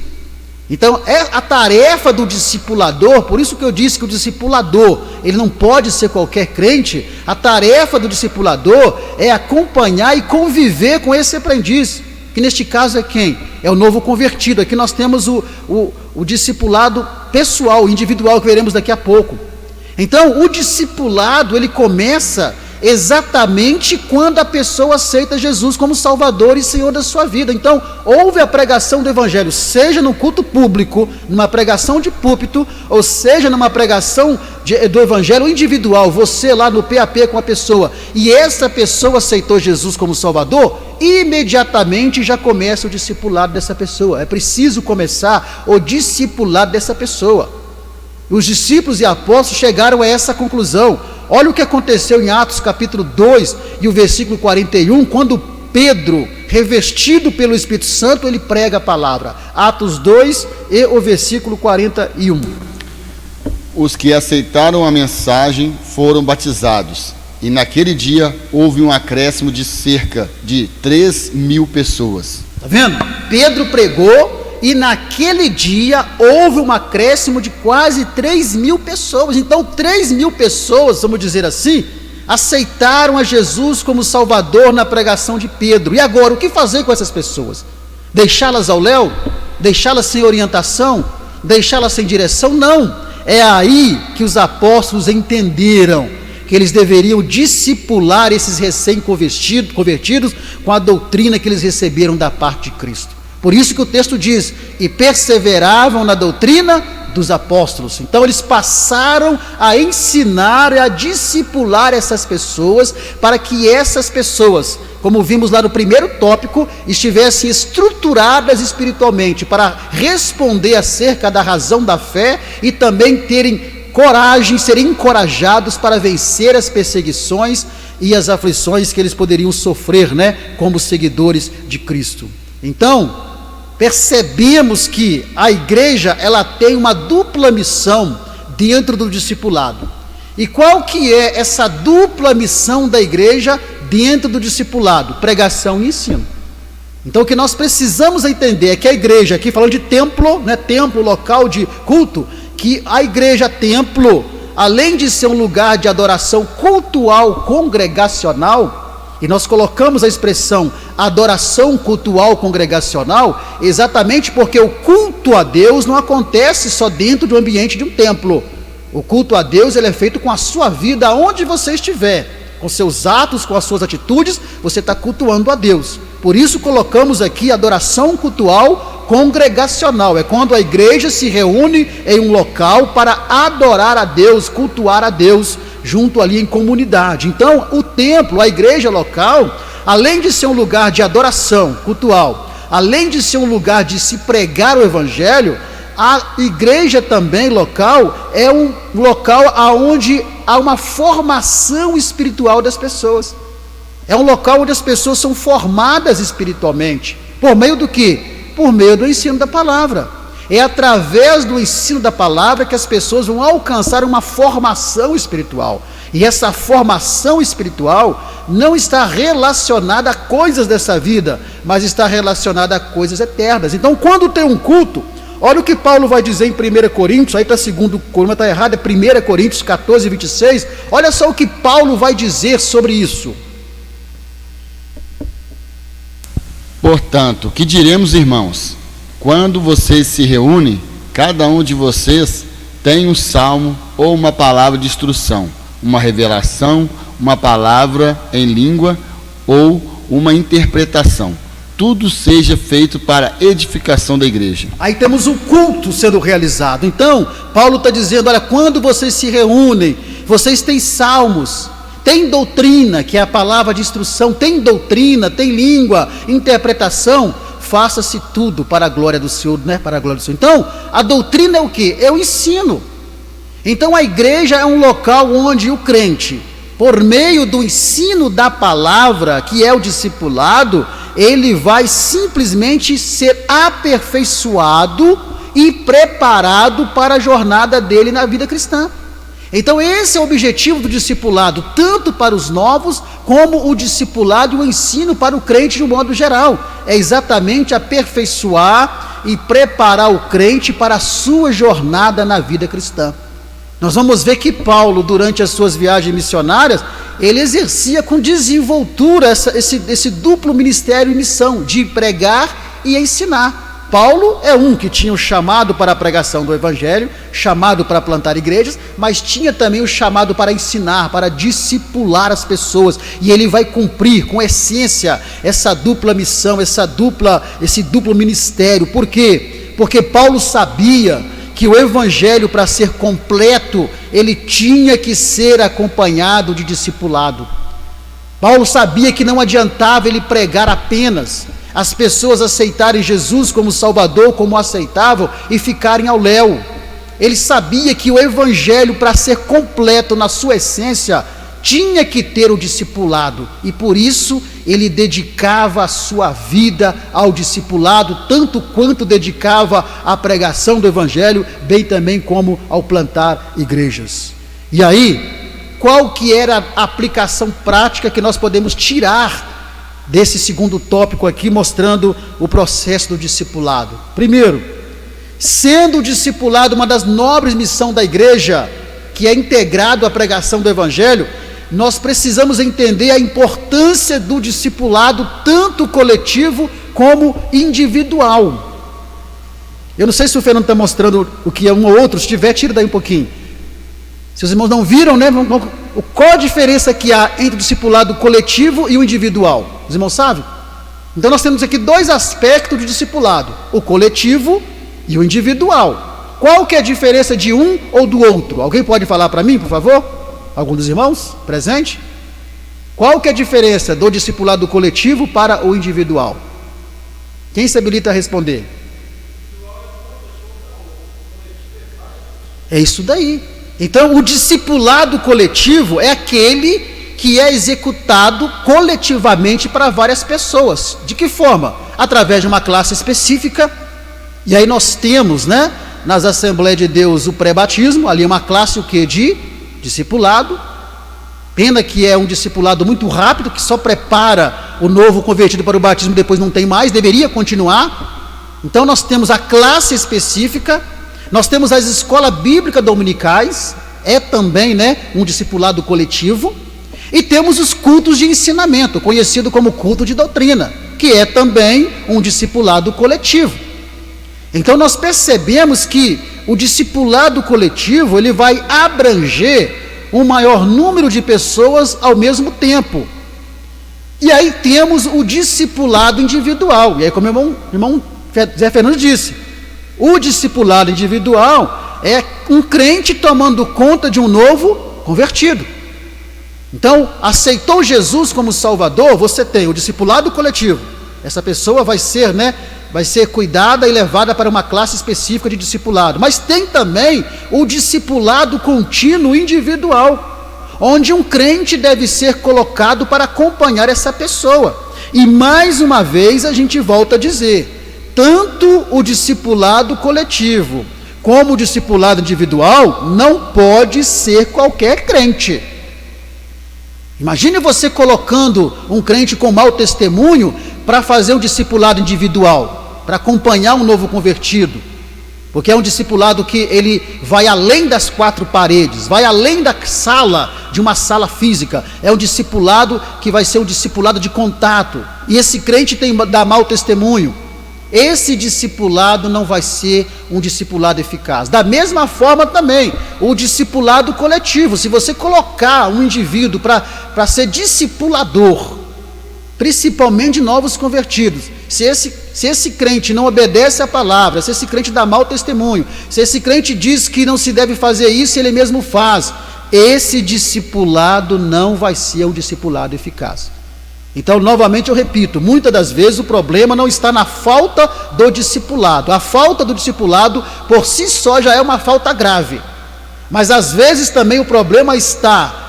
Então, é a tarefa do discipulador, por isso que eu disse que o discipulador, ele não pode ser qualquer crente. A tarefa do discipulador é acompanhar e conviver com esse aprendiz, que neste caso é quem? É o novo convertido. Aqui nós temos o discipulado pessoal, individual, que veremos daqui a pouco. Então, o discipulado, ele começa exatamente quando a pessoa aceita Jesus como Salvador e Senhor da sua vida. Então, houve a pregação do Evangelho, seja no culto público, numa pregação de púlpito, ou seja numa pregação do Evangelho individual, você lá no PAP com a pessoa, e essa pessoa aceitou Jesus como Salvador, imediatamente já começa o discipulado dessa pessoa. É preciso começar o discipulado dessa pessoa. Os discípulos e apóstolos chegaram a essa conclusão. Olha o que aconteceu em Atos capítulo 2 e o versículo 41, quando Pedro, revestido pelo Espírito Santo, ele prega a palavra. Atos 2 e o versículo 41. Os que aceitaram a mensagem foram batizados, e naquele dia houve um acréscimo de cerca de 3.000 pessoas. Está vendo? Pedro pregou, e naquele dia houve um acréscimo de quase 3.000 pessoas. Então 3.000 pessoas, vamos dizer assim, aceitaram a Jesus como Salvador na pregação de Pedro. E agora, o que fazer com essas pessoas? Deixá-las ao léu? Deixá-las sem orientação? Deixá-las sem direção? Não. É aí que os apóstolos entenderam que eles deveriam discipular esses recém-convertidos com a doutrina que eles receberam da parte de Cristo. Por isso que o texto diz, e perseveravam na doutrina dos apóstolos. Então eles passaram a ensinar e a discipular essas pessoas, para que essas pessoas, como vimos lá no primeiro tópico, estivessem estruturadas espiritualmente para responder acerca da razão da fé e também terem coragem, serem encorajados para vencer as perseguições e as aflições que eles poderiam sofrer, como seguidores de Cristo. Então, percebemos que a igreja, ela tem uma dupla missão dentro do discipulado. E qual que é essa dupla missão da igreja dentro do discipulado? Pregação e ensino. Então o que nós precisamos entender é que a igreja, aqui falando de templo, templo, local de culto, que a igreja templo, além de ser um lugar de adoração cultual congregacional, e nós colocamos a expressão adoração cultual congregacional, exatamente porque o culto a Deus não acontece só dentro do ambiente de um templo. O culto a Deus, ele é feito com a sua vida, aonde você estiver, com seus atos, com as suas atitudes, você está cultuando a Deus. Por isso colocamos aqui adoração cultual congregacional, é quando a igreja se reúne em um local para adorar a Deus, cultuar a Deus, junto ali em comunidade. Então o templo, a igreja local, além de ser um lugar de adoração cultual, além de ser um lugar de se pregar o evangelho, a igreja também local é um local onde há uma formação espiritual das pessoas. É um local onde as pessoas são formadas espiritualmente. Por meio do quê? Por meio do ensino da palavra. É através do ensino da palavra que as pessoas vão alcançar uma formação espiritual. E essa formação espiritual não está relacionada a coisas dessa vida, mas está relacionada a coisas eternas. Então, quando tem um culto, olha o que Paulo vai dizer em 1 Coríntios, aí está 2 Coríntios, está errado, é 1 Coríntios 14, 26. Olha só o que Paulo vai dizer sobre isso. Portanto, que diremos, irmãos? Quando vocês se reúnem, cada um de vocês tem um salmo ou uma palavra de instrução, uma revelação, uma palavra em língua ou uma interpretação. Tudo seja feito para edificação da igreja. Aí temos o culto sendo realizado. Então, Paulo está dizendo, olha, quando vocês se reúnem, vocês têm salmos, tem doutrina, que é a palavra de instrução, tem doutrina, tem língua, interpretação, faça-se tudo para a glória do Senhor, para a glória do Senhor. Então, a doutrina é o quê? É o ensino. Então, a igreja é um local onde o crente, por meio do ensino da palavra, que é o discipulado, ele vai simplesmente ser aperfeiçoado e preparado para a jornada dele na vida cristã. Então esse é o objetivo do discipulado, tanto para os novos, como o discipulado e o ensino para o crente de um modo geral. É exatamente aperfeiçoar e preparar o crente para a sua jornada na vida cristã. Nós vamos ver que Paulo, durante as suas viagens missionárias, ele exercia com desenvoltura esse duplo ministério e missão, de pregar e ensinar. Paulo é um que tinha o chamado para a pregação do evangelho, chamado para plantar igrejas, mas tinha também o chamado para ensinar, para discipular as pessoas, e ele vai cumprir com essência essa dupla missão, esse duplo ministério. Por quê? Porque Paulo sabia que o evangelho, para ser completo, ele tinha que ser acompanhado de discipulado. Paulo sabia que não adiantava ele pregar apenas, as pessoas aceitarem Jesus como Salvador, como aceitavam, e ficarem ao léu. Ele sabia que o evangelho, para ser completo na sua essência, tinha que ter o discipulado, e por isso ele dedicava a sua vida ao discipulado, tanto quanto dedicava à pregação do evangelho, bem também como ao plantar igrejas. E aí, qual que era a aplicação prática que nós podemos tirar desse segundo tópico aqui, mostrando o processo do discipulado? Primeiro, sendo o discipulado uma das nobres missões da igreja, que é integrado à pregação do evangelho, nós precisamos entender a importância do discipulado, tanto coletivo como individual. Eu não sei se o Fernando está mostrando o que é um ou outro. Se tiver, tira daí um pouquinho. Se os irmãos não viram, né? Qual a diferença que há entre o discipulado coletivo e o individual? Os irmãos sabem? Então nós temos aqui dois aspectos de discipulado: o coletivo e o individual. Qual que é a diferença de um ou do outro? Alguém pode falar para mim, por favor? Algum dos irmãos presente? Qual que é a diferença do discipulado coletivo para o individual? Quem se habilita a responder? É isso daí. Então, o discipulado coletivo é aquele que é executado coletivamente para várias pessoas. De que forma? Através de uma classe específica. E aí nós temos, né, nas Assembleias de Deus, o pré-batismo, ali uma classe o quê? De discipulado. Pena que é um discipulado muito rápido, que só prepara o novo convertido para o batismo, depois não tem mais, deveria continuar. Então nós temos a classe específica, nós temos as escolas bíblicas dominicais, é também, né, um discipulado coletivo, e temos os cultos de ensinamento, conhecido como culto de doutrina, que é também um discipulado coletivo. Então nós percebemos que o discipulado coletivo, ele vai abranger um maior número de pessoas ao mesmo tempo. E aí temos o discipulado individual. E aí, como o irmão Zé Fernando disse, o discipulado individual é um crente tomando conta de um novo convertido. Então, aceitou Jesus como Salvador, você tem o discipulado coletivo. Essa pessoa vai ser, né, vai ser cuidada e levada para uma classe específica de discipulado. Mas tem também o discipulado contínuo individual, onde um crente deve ser colocado para acompanhar essa pessoa. E mais uma vez a gente volta a dizer, tanto o discipulado coletivo como o discipulado individual não pode ser qualquer crente. Imagine você colocando um crente com mau testemunho para fazer um discipulado individual, para acompanhar um novo convertido, porque é um discipulado que ele vai além das quatro paredes, vai além da sala, de uma sala física. É um discipulado que vai ser um discipulado de contato, e esse crente dá mau testemunho. Esse discipulado não vai ser um discipulado eficaz. Da mesma forma também, o discipulado coletivo, se você colocar um indivíduo para ser discipulador, principalmente de novos convertidos, se esse crente não obedece à palavra, se esse crente dá mau testemunho, se esse crente diz que não se deve fazer isso e ele mesmo faz, esse discipulado não vai ser um discipulado eficaz. Então, novamente eu repito, muitas das vezes o problema não está na falta do discipulado. A falta do discipulado por si só já é uma falta grave, mas às vezes também o problema está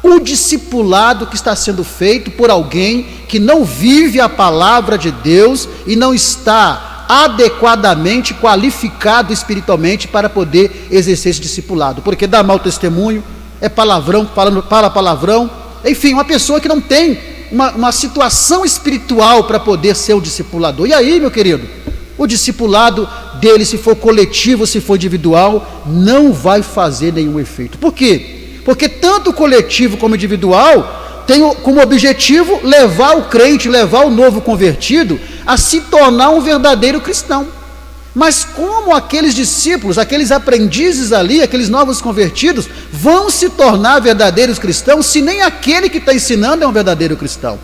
o discipulado que está sendo feito por alguém que não vive a palavra de Deus e não está adequadamente qualificado espiritualmente para poder exercer esse discipulado, porque dá mau testemunho, é palavrão, fala palavrão, enfim, uma pessoa que não tem uma situação espiritual para poder ser o discipulador. E aí, meu querido, O discipulado dele, se for coletivo, se for individual, não vai fazer nenhum efeito. Por quê? Porque tanto o coletivo como o individual tem como objetivo levar o crente, levar o novo convertido a se tornar um verdadeiro cristão. Mas como aqueles discípulos, aqueles aprendizes ali, aqueles novos convertidos, vão se tornar verdadeiros cristãos se nem aquele que está ensinando é um verdadeiro cristão?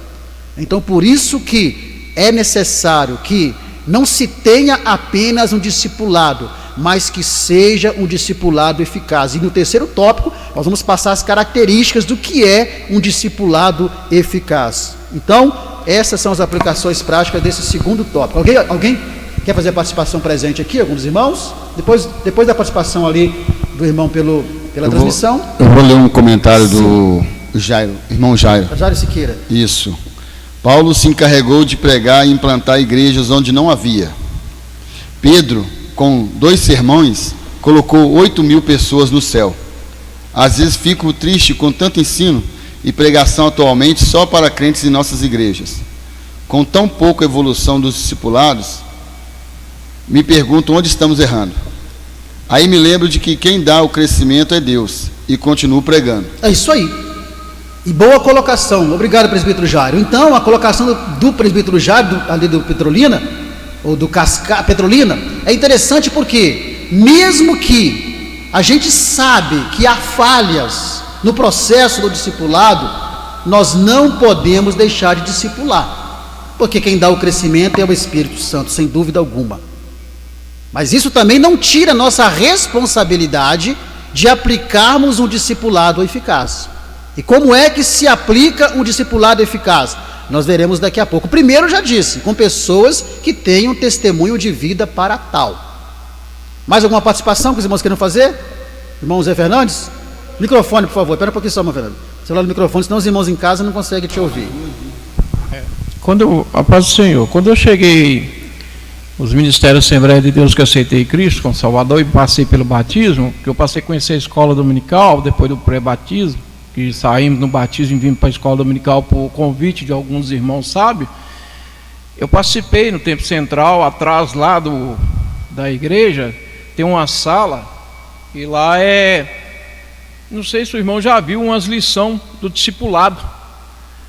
Então, por isso que é necessário que não se tenha apenas um discipulado, mas que seja um discipulado eficaz. E no terceiro tópico, nós vamos passar as características do que é um discipulado eficaz. Então, essas são as aplicações práticas desse segundo tópico. Alguém quer fazer a participação presente aqui, alguns irmãos? Depois da participação ali do irmão pela transmissão. Eu vou ler um comentário do Jairo, irmão Jairo. Jairo Siqueira. Isso. Paulo se encarregou de pregar e implantar igrejas onde não havia. Pedro, com 2 sermões, colocou 8.000 pessoas no céu. Às vezes fico triste com tanto ensino e pregação atualmente só para crentes em nossas igrejas. Com tão pouca evolução dos discipulados, me pergunto onde estamos errando. Aí me lembro de que quem dá o crescimento é Deus e continuo pregando. É isso aí. E boa colocação. Obrigado, presbítero Jairo. Então, a colocação do presbítero Jairo, ali do Petrolina, ou do Petrolina, é interessante porque, mesmo que a gente sabe que há falhas no processo do discipulado, nós não podemos deixar de discipular, porque quem dá o crescimento é o Espírito Santo, sem dúvida alguma. Mas isso também não tira a nossa responsabilidade de aplicarmos um discipulado eficaz. E como é que se aplica um discipulado eficaz? Nós veremos daqui a pouco. Primeiro, eu já disse, com pessoas que tenham testemunho de vida para tal. Mais alguma participação que os irmãos queiram fazer? Irmão Zé Fernandes? Microfone, por favor. Espera um pouquinho só, irmão Fernando. Celular do microfone, senão os irmãos em casa não conseguem te ouvir. A paz do Senhor, quando eu cheguei os ministérios Assembleia de Deus, que eu aceitei Cristo como Salvador e passei pelo batismo, que eu passei a conhecer a escola dominical, depois do pré-batismo, que saímos no batismo e vimos para a escola dominical por convite de alguns irmãos sábios. Eu participei no tempo central, atrás lá da igreja, tem uma sala, e lá não sei se o irmão já viu umas lições do discipulado.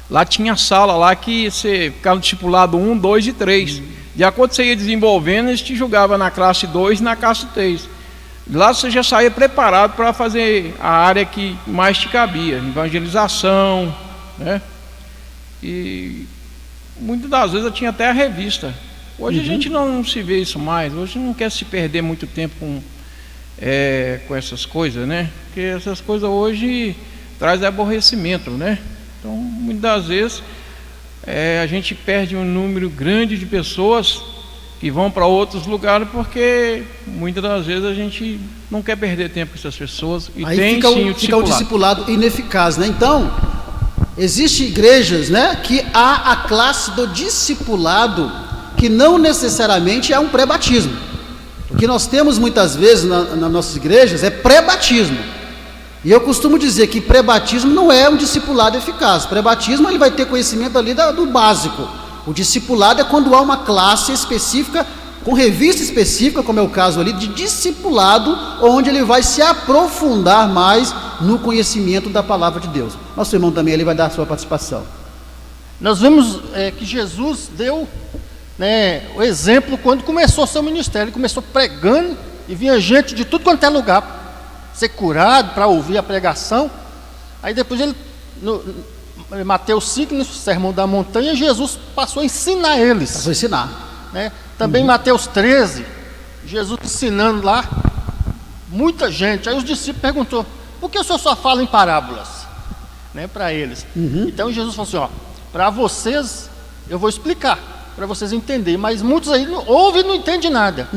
Lá tinha sala lá que você ficava no discipulado 1, 2 e 3. De acordo com você ia desenvolvendo, eles te julgavam na classe 2 e na classe 3. Lá você já saía preparado para fazer a área que mais te cabia, evangelização, né? E muitas das vezes eu tinha até a revista. Hoje a gente não se vê isso mais. Hoje não quer se perder muito tempo com essas coisas, né? Porque essas coisas hoje trazem aborrecimento, né? Então, muitas das vezes a gente perde um número grande de pessoas que vão para outros lugares, porque muitas das vezes a gente não quer perder tempo com essas pessoas. E aí tem fica o discipulado ineficaz, né? Então, existem igrejas, né, que há a classe do discipulado que não necessariamente é um pré-batismo. O que nós temos muitas vezes nas nossas igrejas é pré-batismo. E eu costumo dizer que pré-batismo não é um discipulado eficaz. Pré-batismo ele vai ter conhecimento ali do básico. O discipulado é quando há uma classe específica, com revista específica, como é o caso ali, de discipulado, onde ele vai se aprofundar mais no conhecimento da palavra de Deus. Nosso irmão também ele vai dar a sua participação. Nós vemos que Jesus deu, né, o exemplo quando começou seu ministério. Ele começou pregando e vinha gente de tudo quanto é lugar ser curado, para ouvir a pregação. Aí depois ele, Mateus 5, no Sermão da Montanha, Jesus passou a ensinar eles. Passou a ensinar. Né? Também Mateus 13, Jesus ensinando lá, muita gente. Aí os discípulos perguntou: por que o senhor só fala em parábolas? Né, para eles. Então Jesus falou assim: para vocês eu vou explicar, para vocês entenderem, mas muitos aí ouvem e não entendem nada.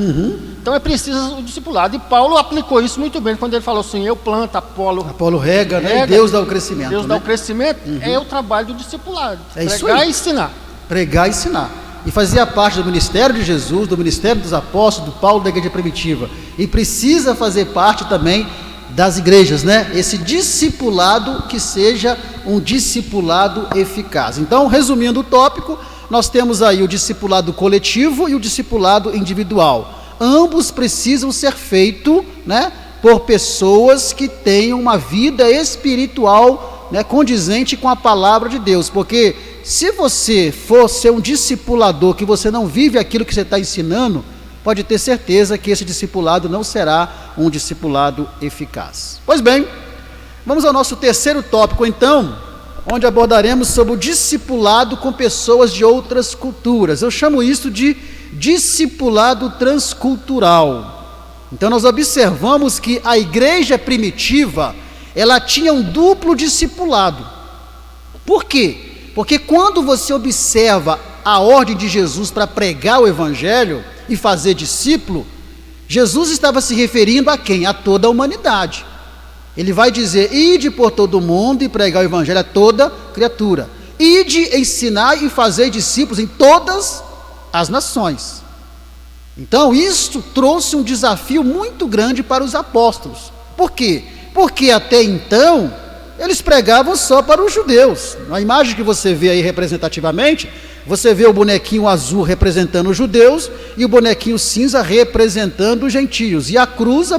Então é preciso o discipulado. E Paulo aplicou isso muito bem quando ele falou assim: eu planto, Apolo rega, né? E Deus dá o crescimento. Deus dá o crescimento. É o trabalho do discipulado. Pregar e ensinar. Pregar e ensinar. E fazia parte do ministério de Jesus, do ministério dos apóstolos, do Paulo da igreja primitiva. E precisa fazer parte também das igrejas, né? Esse discipulado que seja um discipulado eficaz. Então, resumindo o tópico, nós temos aí o discipulado coletivo e o discipulado individual. Ambos precisam ser feitos, né, por pessoas que tenham uma vida espiritual, né, condizente com a palavra de Deus, porque se você for ser um discipulador que você não vive aquilo que você está ensinando, pode ter certeza que esse discipulado não será um discipulado eficaz. Pois bem, vamos ao nosso terceiro tópico então, onde abordaremos sobre o discipulado com pessoas de outras culturas. Eu chamo isso de discipulado transcultural. Então nós observamos que a igreja primitiva, ela tinha um duplo discipulado. Por quê? Porque quando você observa a ordem de Jesus para pregar o evangelho e fazer discípulo, Jesus estava se referindo a quem? A toda a humanidade. Ele vai dizer: ide por todo o mundo e pregar o evangelho a toda criatura. Ide ensinar e fazer discípulos em todas as nações. Então isto trouxe um desafio muito grande para os apóstolos. Por quê? Porque até então eles pregavam só para os judeus. Na imagem que você vê aí representativamente, você vê o bonequinho azul representando os judeus e o bonequinho cinza representando os gentios. E a cruz,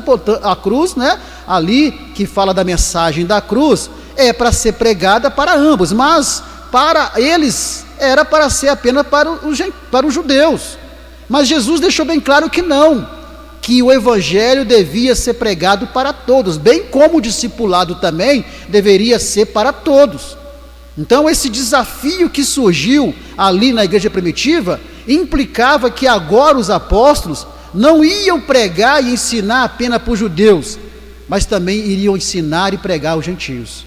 né, ali que fala da mensagem da cruz, é para ser pregada para ambos, mas para eles era para ser apenas para os judeus. Mas Jesus deixou bem claro que não, que o evangelho devia ser pregado para todos, bem como o discipulado também deveria ser para todos. Então esse desafio que surgiu ali na igreja primitiva implicava que agora os apóstolos não iam pregar e ensinar apenas para os judeus, mas também iriam ensinar e pregar aos gentios.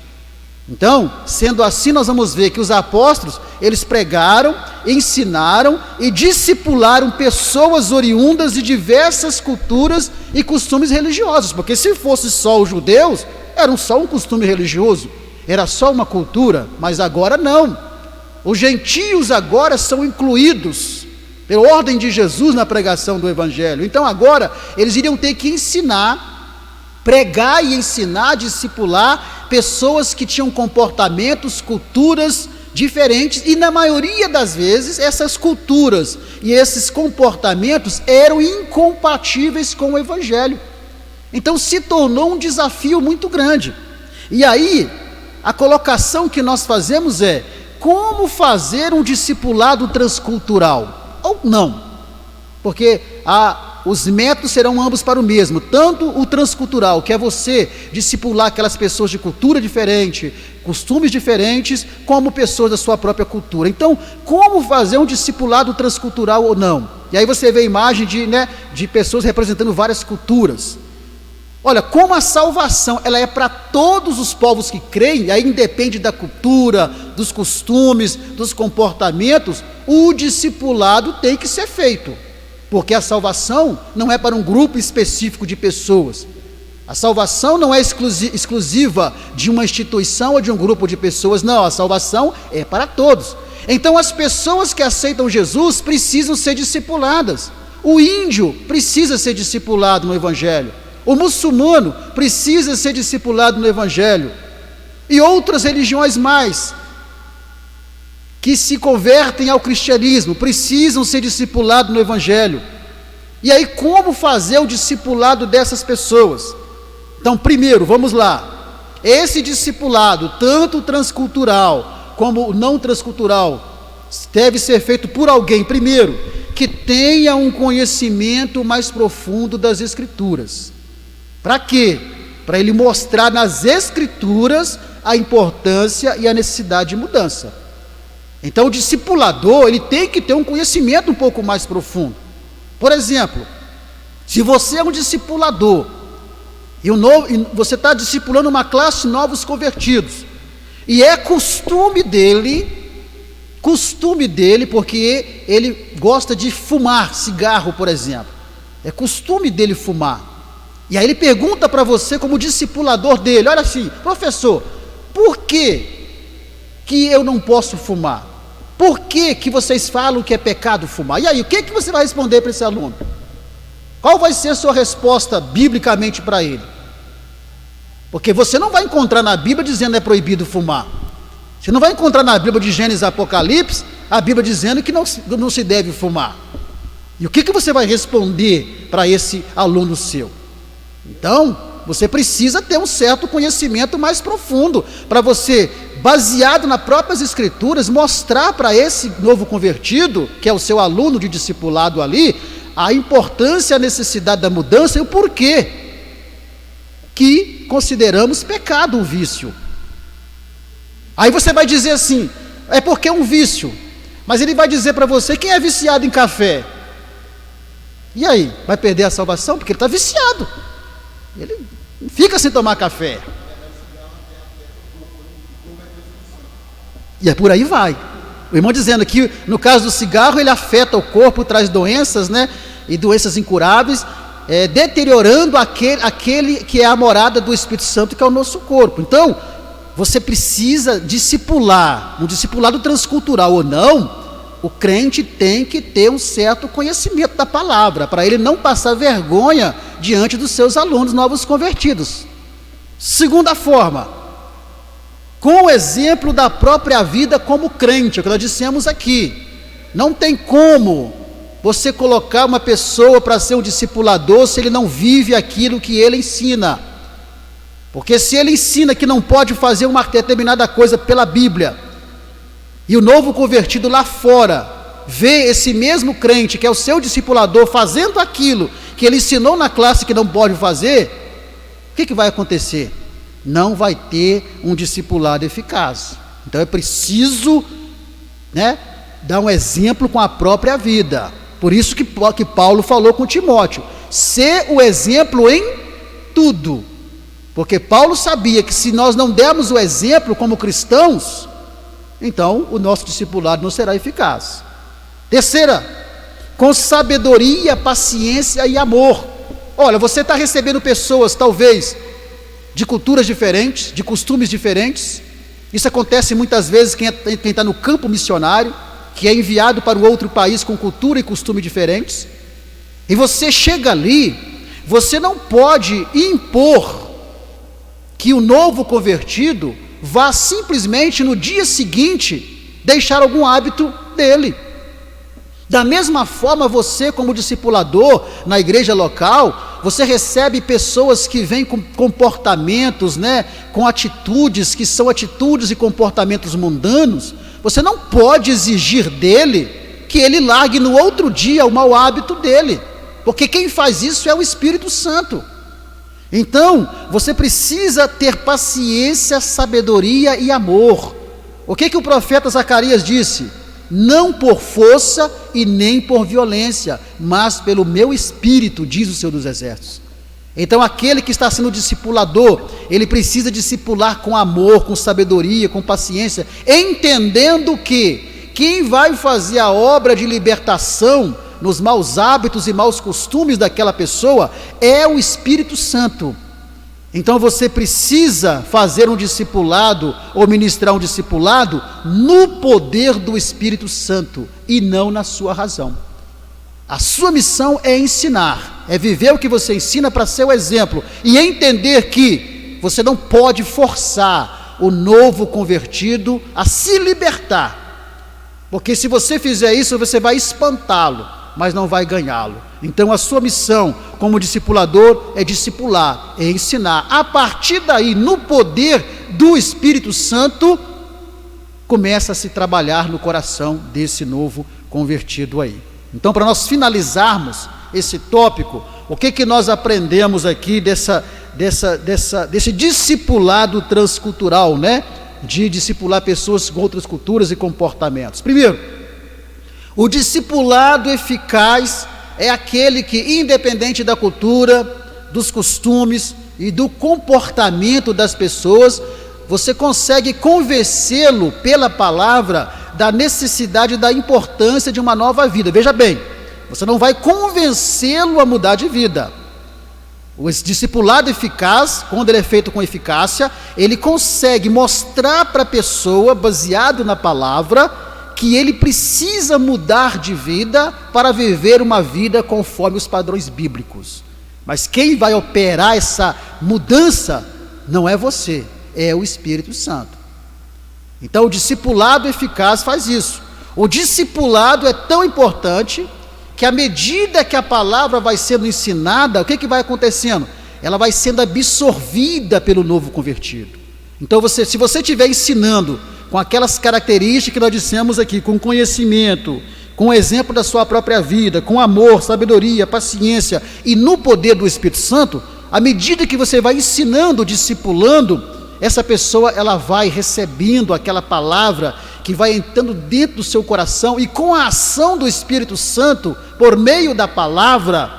Então, sendo assim, nós vamos ver que os apóstolos, eles pregaram, ensinaram e discipularam pessoas oriundas de diversas culturas e costumes religiosos, porque se fosse só os judeus, era só um costume religioso, era só uma cultura, mas agora não. Os gentios agora são incluídos pela ordem de Jesus na pregação do evangelho. Então agora eles iriam ter que ensinar, pregar e ensinar, discipular pessoas que tinham comportamentos, culturas diferentes, e na maioria das vezes essas culturas e esses comportamentos eram incompatíveis com o evangelho. Então se tornou um desafio muito grande. E aí a colocação que nós fazemos é: como fazer um discipulado transcultural? Ou não? Porque os métodos serão ambos para o mesmo, tanto o transcultural, que é você discipular aquelas pessoas de cultura diferente, costumes diferentes, como pessoas da sua própria cultura. Então, como fazer um discipulado transcultural ou não? E aí você vê a imagem de pessoas representando várias culturas. Olha, como a salvação ela é para todos os povos que creem, e aí independe da cultura, dos costumes, dos comportamentos, o discipulado tem que ser feito. Porque a salvação não é para um grupo específico de pessoas. A salvação não é exclusiva de uma instituição ou de um grupo de pessoas, não, a salvação é para todos. Então as pessoas que aceitam Jesus precisam ser discipuladas. O índio precisa ser discipulado no evangelho. O muçulmano precisa ser discipulado no evangelho. E outras religiões mais que se convertem ao cristianismo precisam ser discipulados no evangelho. E aí, como fazer o discipulado dessas pessoas? Então, primeiro, vamos lá. Esse discipulado, tanto transcultural como o não transcultural, deve ser feito por alguém, primeiro, que tenha um conhecimento mais profundo das Escrituras. Para quê? Para ele mostrar nas Escrituras a importância e a necessidade de mudança. Então o discipulador, ele tem que ter um conhecimento um pouco mais profundo. Por exemplo, se você é um discipulador e você está discipulando uma classe de novos convertidos, e é costume dele, porque ele gosta de fumar cigarro, por exemplo, é costume dele fumar, e aí ele pergunta para você como discipulador dele: olha assim, professor, por que eu não posso fumar? Por que vocês falam que é pecado fumar? E aí, o que você vai responder para esse aluno? Qual vai ser a sua resposta biblicamente para ele? Porque você não vai encontrar na Bíblia dizendo que é proibido fumar. Você não vai encontrar na Bíblia de Gênesis a Apocalipse a Bíblia dizendo que não se deve fumar. E o que você vai responder para esse aluno seu? Então, você precisa ter um certo conhecimento mais profundo, para você, baseado nas próprias Escrituras, mostrar para esse novo convertido, que é o seu aluno de discipulado ali, a importância, a necessidade da mudança e o porquê que consideramos pecado o vício. Aí você vai dizer assim, é porque é um vício, mas ele vai dizer para você, quem é viciado em café? E aí, vai perder a salvação? Porque ele está viciado, ele não fica sem tomar café, e é por aí vai. O irmão dizendo que no caso do cigarro, ele afeta o corpo, traz doenças, né, e doenças incuráveis, deteriorando aquele que é a morada do Espírito Santo, que é o nosso corpo. Então, você precisa discipular, um discipulado transcultural ou não, o crente tem que ter um certo conhecimento da palavra, para ele não passar vergonha diante dos seus alunos novos convertidos. Segunda forma, com o exemplo da própria vida como crente, é o que nós dissemos aqui. Não tem como você colocar uma pessoa para ser um discipulador se ele não vive aquilo que ele ensina. Porque se ele ensina que não pode fazer uma determinada coisa pela Bíblia, e o novo convertido lá fora vê esse mesmo crente, que é o seu discipulador, fazendo aquilo que ele ensinou na classe que não pode fazer, o que vai acontecer? Não vai ter um discipulado eficaz. Então é preciso, né, dar um exemplo com a própria vida. Por isso que Paulo falou com Timóteo, ser o exemplo em tudo, porque Paulo sabia que se nós não dermos o exemplo como cristãos, então o nosso discipulado não será eficaz. Terceira, com sabedoria, paciência e amor. Olha, você está recebendo pessoas talvez de culturas diferentes, de costumes diferentes. Isso acontece muitas vezes quem está no campo missionário, que é enviado para o outro país com cultura e costume diferentes, e você chega ali, você não pode impor que o novo convertido vá simplesmente no dia seguinte deixar algum hábito dele. Da mesma forma, você como discipulador na igreja local, você recebe pessoas que vêm com comportamentos, né, com atitudes que são atitudes e comportamentos mundanos. Você não pode exigir dele que ele largue no outro dia o mau hábito dele, porque quem faz isso é o Espírito Santo. Então, você precisa ter paciência, sabedoria e amor. O que o profeta Zacarias disse? Não por força e nem por violência, mas pelo meu Espírito, diz o Senhor dos Exércitos. Então, aquele que está sendo discipulador, ele precisa discipular com amor, com sabedoria, com paciência, entendendo que quem vai fazer a obra de libertação nos maus hábitos e maus costumes daquela pessoa é o Espírito Santo. Então você precisa fazer um discipulado ou ministrar um discipulado no poder do Espírito Santo e não na sua razão. A sua missão é ensinar, é viver o que você ensina para ser o exemplo e entender que você não pode forçar o novo convertido a se libertar, porque se você fizer isso você vai espantá-lo, mas não vai ganhá-lo. Então a sua missão como discipulador é discipular, é ensinar. A partir daí, no poder do Espírito Santo, começa a se trabalhar no coração desse novo convertido aí. Então, para nós finalizarmos esse tópico, o que nós aprendemos aqui desse discipulado transcultural, né? De discipular pessoas com outras culturas e comportamentos. Primeiro, o discipulado eficaz é aquele que, independente da cultura, dos costumes e do comportamento das pessoas, você consegue convencê-lo pela palavra da necessidade e da importância de uma nova vida. Veja bem, você não vai convencê-lo a mudar de vida. O discipulado eficaz, quando ele é feito com eficácia, ele consegue mostrar para a pessoa, baseado na palavra, que ele precisa mudar de vida para viver uma vida conforme os padrões bíblicos. Mas quem vai operar essa mudança não é você, é o Espírito Santo. Então o discipulado eficaz faz isso. O discipulado é tão importante que à medida que a palavra vai sendo ensinada, o que vai acontecendo? Ela vai sendo absorvida pelo novo convertido. Então, se você estiver ensinando com aquelas características que nós dissemos aqui, com conhecimento, com o exemplo da sua própria vida, com amor, sabedoria, paciência e no poder do Espírito Santo, à medida que você vai ensinando, discipulando, essa pessoa ela vai recebendo aquela palavra que vai entrando dentro do seu coração, e com a ação do Espírito Santo, por meio da palavra,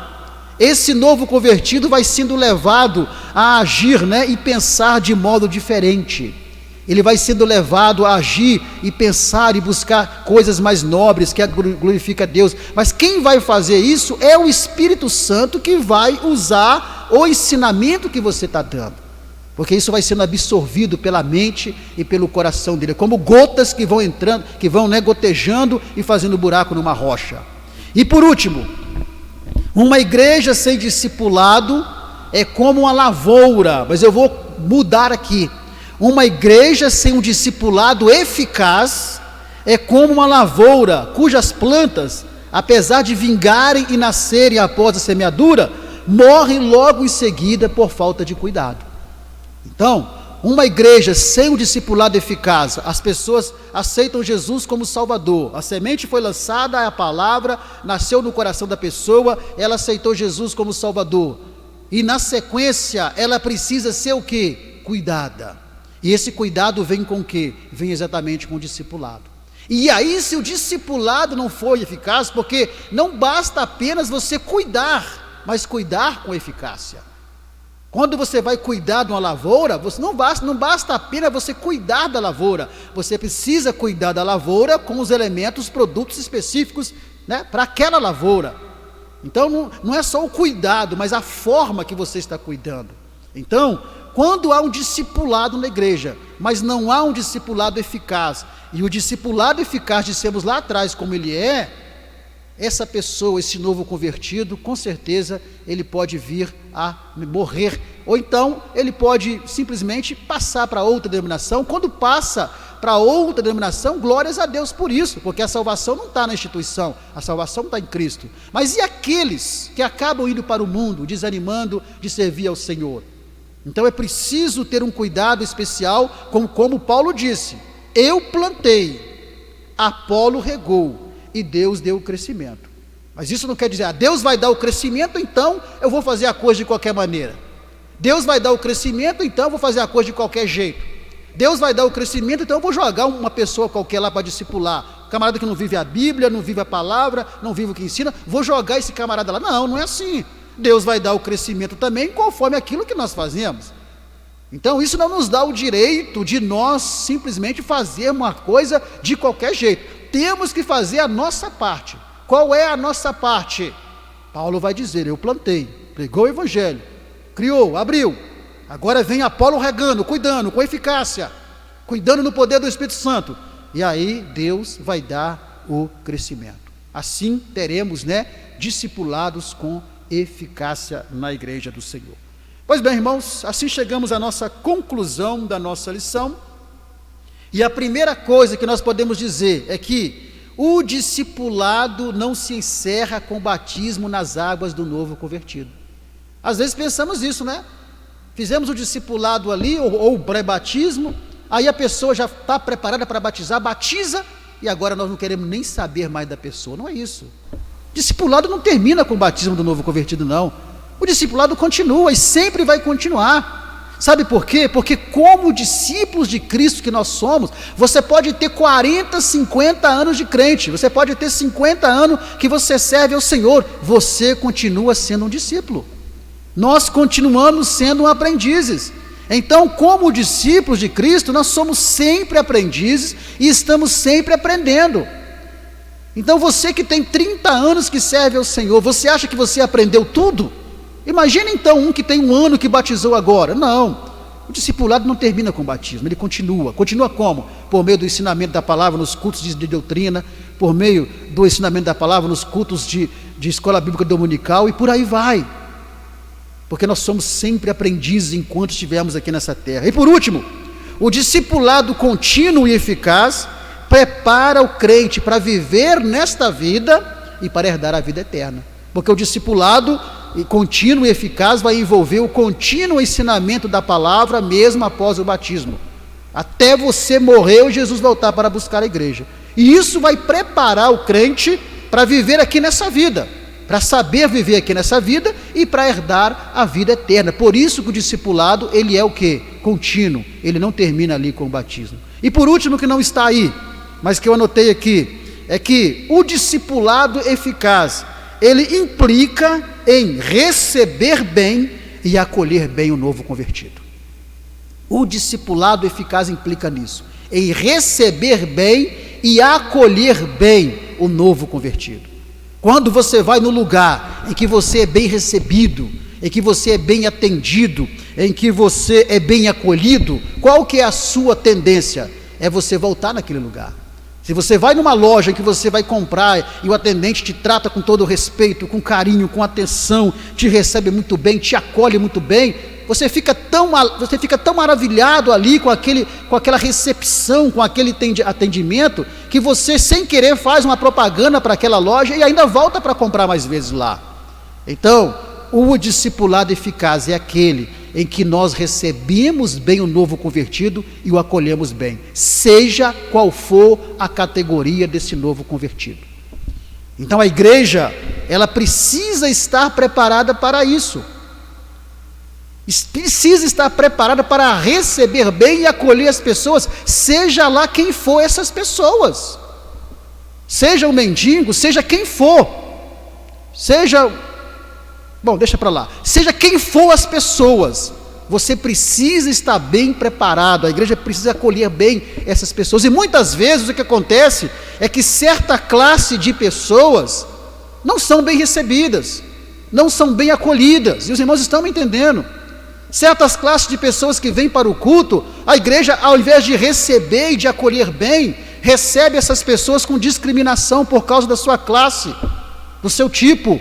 esse novo convertido vai sendo levado a agir, e pensar de modo diferente. Ele vai sendo levado a agir e pensar e buscar coisas mais nobres, que glorifica a Deus. Mas quem vai fazer isso é o Espírito Santo, que vai usar o ensinamento que você está dando. Porque isso vai sendo absorvido pela mente e pelo coração dele, como gotas que vão entrando, que vão gotejando e fazendo buraco numa rocha. E por último, uma igreja sem discipulado é como uma lavoura, mas eu vou mudar aqui. Uma igreja sem um discipulado eficaz é como uma lavoura cujas plantas, apesar de vingarem e nascerem após a semeadura, morrem logo em seguida por falta de cuidado. Então, uma igreja sem um discipulado eficaz, as pessoas aceitam Jesus como Salvador, a semente foi lançada, a palavra nasceu no coração da pessoa, ela aceitou Jesus como Salvador, e na sequência ela precisa ser o quê? Cuidada. E esse cuidado vem com o quê? Vem exatamente com o discipulado. E aí, se o discipulado não for eficaz, porque não basta apenas você cuidar, mas cuidar com eficácia. Quando você vai cuidar de uma lavoura, não basta apenas você cuidar da lavoura, você precisa cuidar da lavoura com os elementos, produtos específicos, para aquela lavoura. Então não é só o cuidado, mas a forma que você está cuidando. Então, quando há um discipulado na igreja, mas não há um discipulado eficaz, e o discipulado eficaz, dissemos lá atrás como ele é, essa pessoa, esse novo convertido, com certeza ele pode vir a morrer, ou então ele pode simplesmente passar para outra denominação. Quando passa para outra denominação, glórias a Deus por isso, porque a salvação não está na instituição, a salvação está em Cristo. Mas e aqueles que acabam indo para o mundo, desanimando de servir ao Senhor? Então é preciso ter um cuidado especial, como Paulo disse: eu plantei, Apolo regou, e Deus deu o crescimento. Mas isso não quer dizer, Deus vai dar o crescimento, então eu vou fazer a coisa de qualquer maneira. Deus vai dar o crescimento, então eu vou fazer a coisa de qualquer jeito. Deus vai dar o crescimento, então eu vou jogar uma pessoa qualquer lá para discipular. Camarada que não vive a Bíblia, não vive a palavra, não vive o que ensina, vou jogar esse camarada lá. Não é assim. Deus vai dar o crescimento também conforme aquilo que nós fazemos. Então isso não nos dá o direito de nós simplesmente fazer uma coisa de qualquer jeito. Temos que fazer a nossa parte. Qual é a nossa parte? Paulo vai dizer: eu plantei, pregou o evangelho, criou, abriu. Agora vem Apolo regando, cuidando, com eficácia, cuidando no poder do Espírito Santo. E aí Deus vai dar o crescimento. Assim teremos, discipulados com eficácia na igreja do Senhor. Pois bem, irmãos, assim chegamos à nossa conclusão da nossa lição. E a primeira coisa que nós podemos dizer é que o discipulado não se encerra com o batismo nas águas do novo convertido. Às vezes pensamos isso, Fizemos o discipulado ali, ou o pré-batismo, aí a pessoa já está preparada para batizar, batiza, e agora nós não queremos nem saber mais da pessoa. Não é isso. Discipulado não termina com o batismo do novo convertido, não. O discipulado continua e sempre vai continuar. Sabe por quê? Porque como discípulos de Cristo que nós somos, você pode ter 40, 50 anos de crente, você pode ter 50 anos que você serve ao Senhor, você continua sendo um discípulo. Nós continuamos sendo aprendizes. Então, como discípulos de Cristo, nós somos sempre aprendizes e estamos sempre aprendendo. Então, você que tem 30 anos que serve ao Senhor, você acha que você aprendeu tudo? Imagina então um que tem 1 ano que batizou agora. Não, o discipulado não termina com o batismo, ele continua. Continua como? Por meio do ensinamento da palavra nos cultos de doutrina, por meio do ensinamento da palavra nos cultos de escola bíblica dominical, e por aí vai. Porque nós somos sempre aprendizes enquanto estivermos aqui nessa terra. E por último, o discipulado contínuo e eficaz prepara o crente para viver nesta vida e para herdar a vida eterna. Porque o discipulado contínuo e eficaz vai envolver o contínuo ensinamento da palavra mesmo após o batismo. Até você morrer ou Jesus voltar para buscar a igreja. E isso vai preparar o crente para viver aqui nessa vida, para saber viver aqui nessa vida e para herdar a vida eterna. Por isso que o discipulado, ele é o quê? Contínuo, ele não termina ali com o batismo. E por último, que não está aí, mas que eu anotei aqui, é que o discipulado eficaz, ele implica em receber bem e acolher bem o novo convertido. O discipulado eficaz implica nisso, em receber bem e acolher bem o novo convertido. Quando você vai no lugar em que você é bem recebido, em que você é bem atendido, em que você é bem acolhido, qual que é a sua tendência? É você voltar naquele lugar. Se você vai numa loja em que você vai comprar e o atendente te trata com todo respeito, com carinho, com atenção, te recebe muito bem, te acolhe muito bem, você fica tão maravilhado ali com aquela recepção, com aquele atendimento, que você sem querer faz uma propaganda para aquela loja e ainda volta para comprar mais vezes lá. Então, o discipulado eficaz é aquele em que nós recebemos bem o novo convertido e o acolhemos bem, seja qual for a categoria desse novo convertido. Então a igreja, ela precisa estar preparada para isso, precisa estar preparada para receber bem e acolher as pessoas, seja lá quem for essas pessoas, seja um mendigo, seja quem for, seja quem for as pessoas, você precisa estar bem preparado, a igreja precisa acolher bem essas pessoas. E muitas vezes o que acontece é que certa classe de pessoas não são bem recebidas, não são bem acolhidas, e os irmãos estão me entendendo. Certas classes de pessoas que vêm para o culto, a igreja, ao invés de receber e de acolher bem, recebe essas pessoas com discriminação por causa da sua classe, do seu tipo.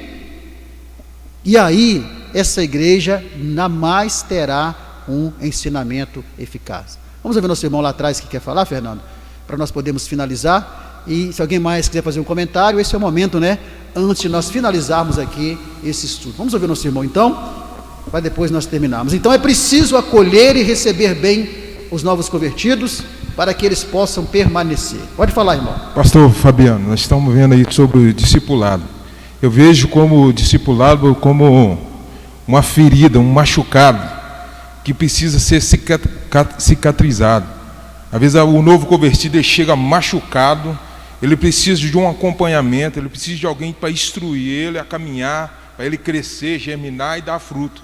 E aí, essa igreja jamais terá um ensinamento eficaz. Vamos ouvir nosso irmão lá atrás que quer falar, Fernando? Para nós podermos finalizar. E se alguém mais quiser fazer um comentário, esse é o momento, né? Antes de nós finalizarmos aqui esse estudo. Vamos ouvir nosso irmão então, para depois nós terminarmos. Então é preciso acolher e receber bem os novos convertidos, para que eles possam permanecer. Pode falar, irmão. Pastor Fabiano, nós estamos vendo aí sobre o discipulado. Eu vejo como o discipulado como uma ferida, um machucado, que precisa ser cicatrizado. Às vezes o novo convertido ele chega machucado, ele precisa de um acompanhamento, ele precisa de alguém para instruir ele a caminhar, para ele crescer, germinar e dar fruto.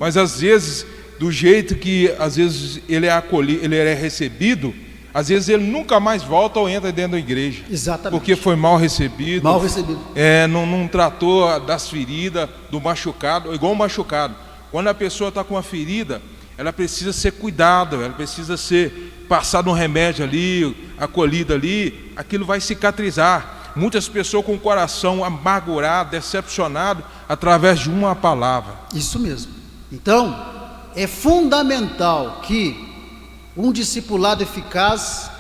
Mas às vezes, do jeito que às vezes ele é acolhido, ele é recebido, às vezes ele nunca mais volta ou entra dentro da igreja. Exatamente. Porque foi mal recebido. Mal recebido. Não tratou das feridas, do machucado, igual um machucado. Quando a pessoa está com uma ferida, ela precisa ser cuidada, ela precisa ser passado um remédio ali, acolhida ali, aquilo vai cicatrizar. Muitas pessoas com o coração amargurado, decepcionado, através de uma palavra. Isso mesmo. Então, é fundamental que um discipulado eficaz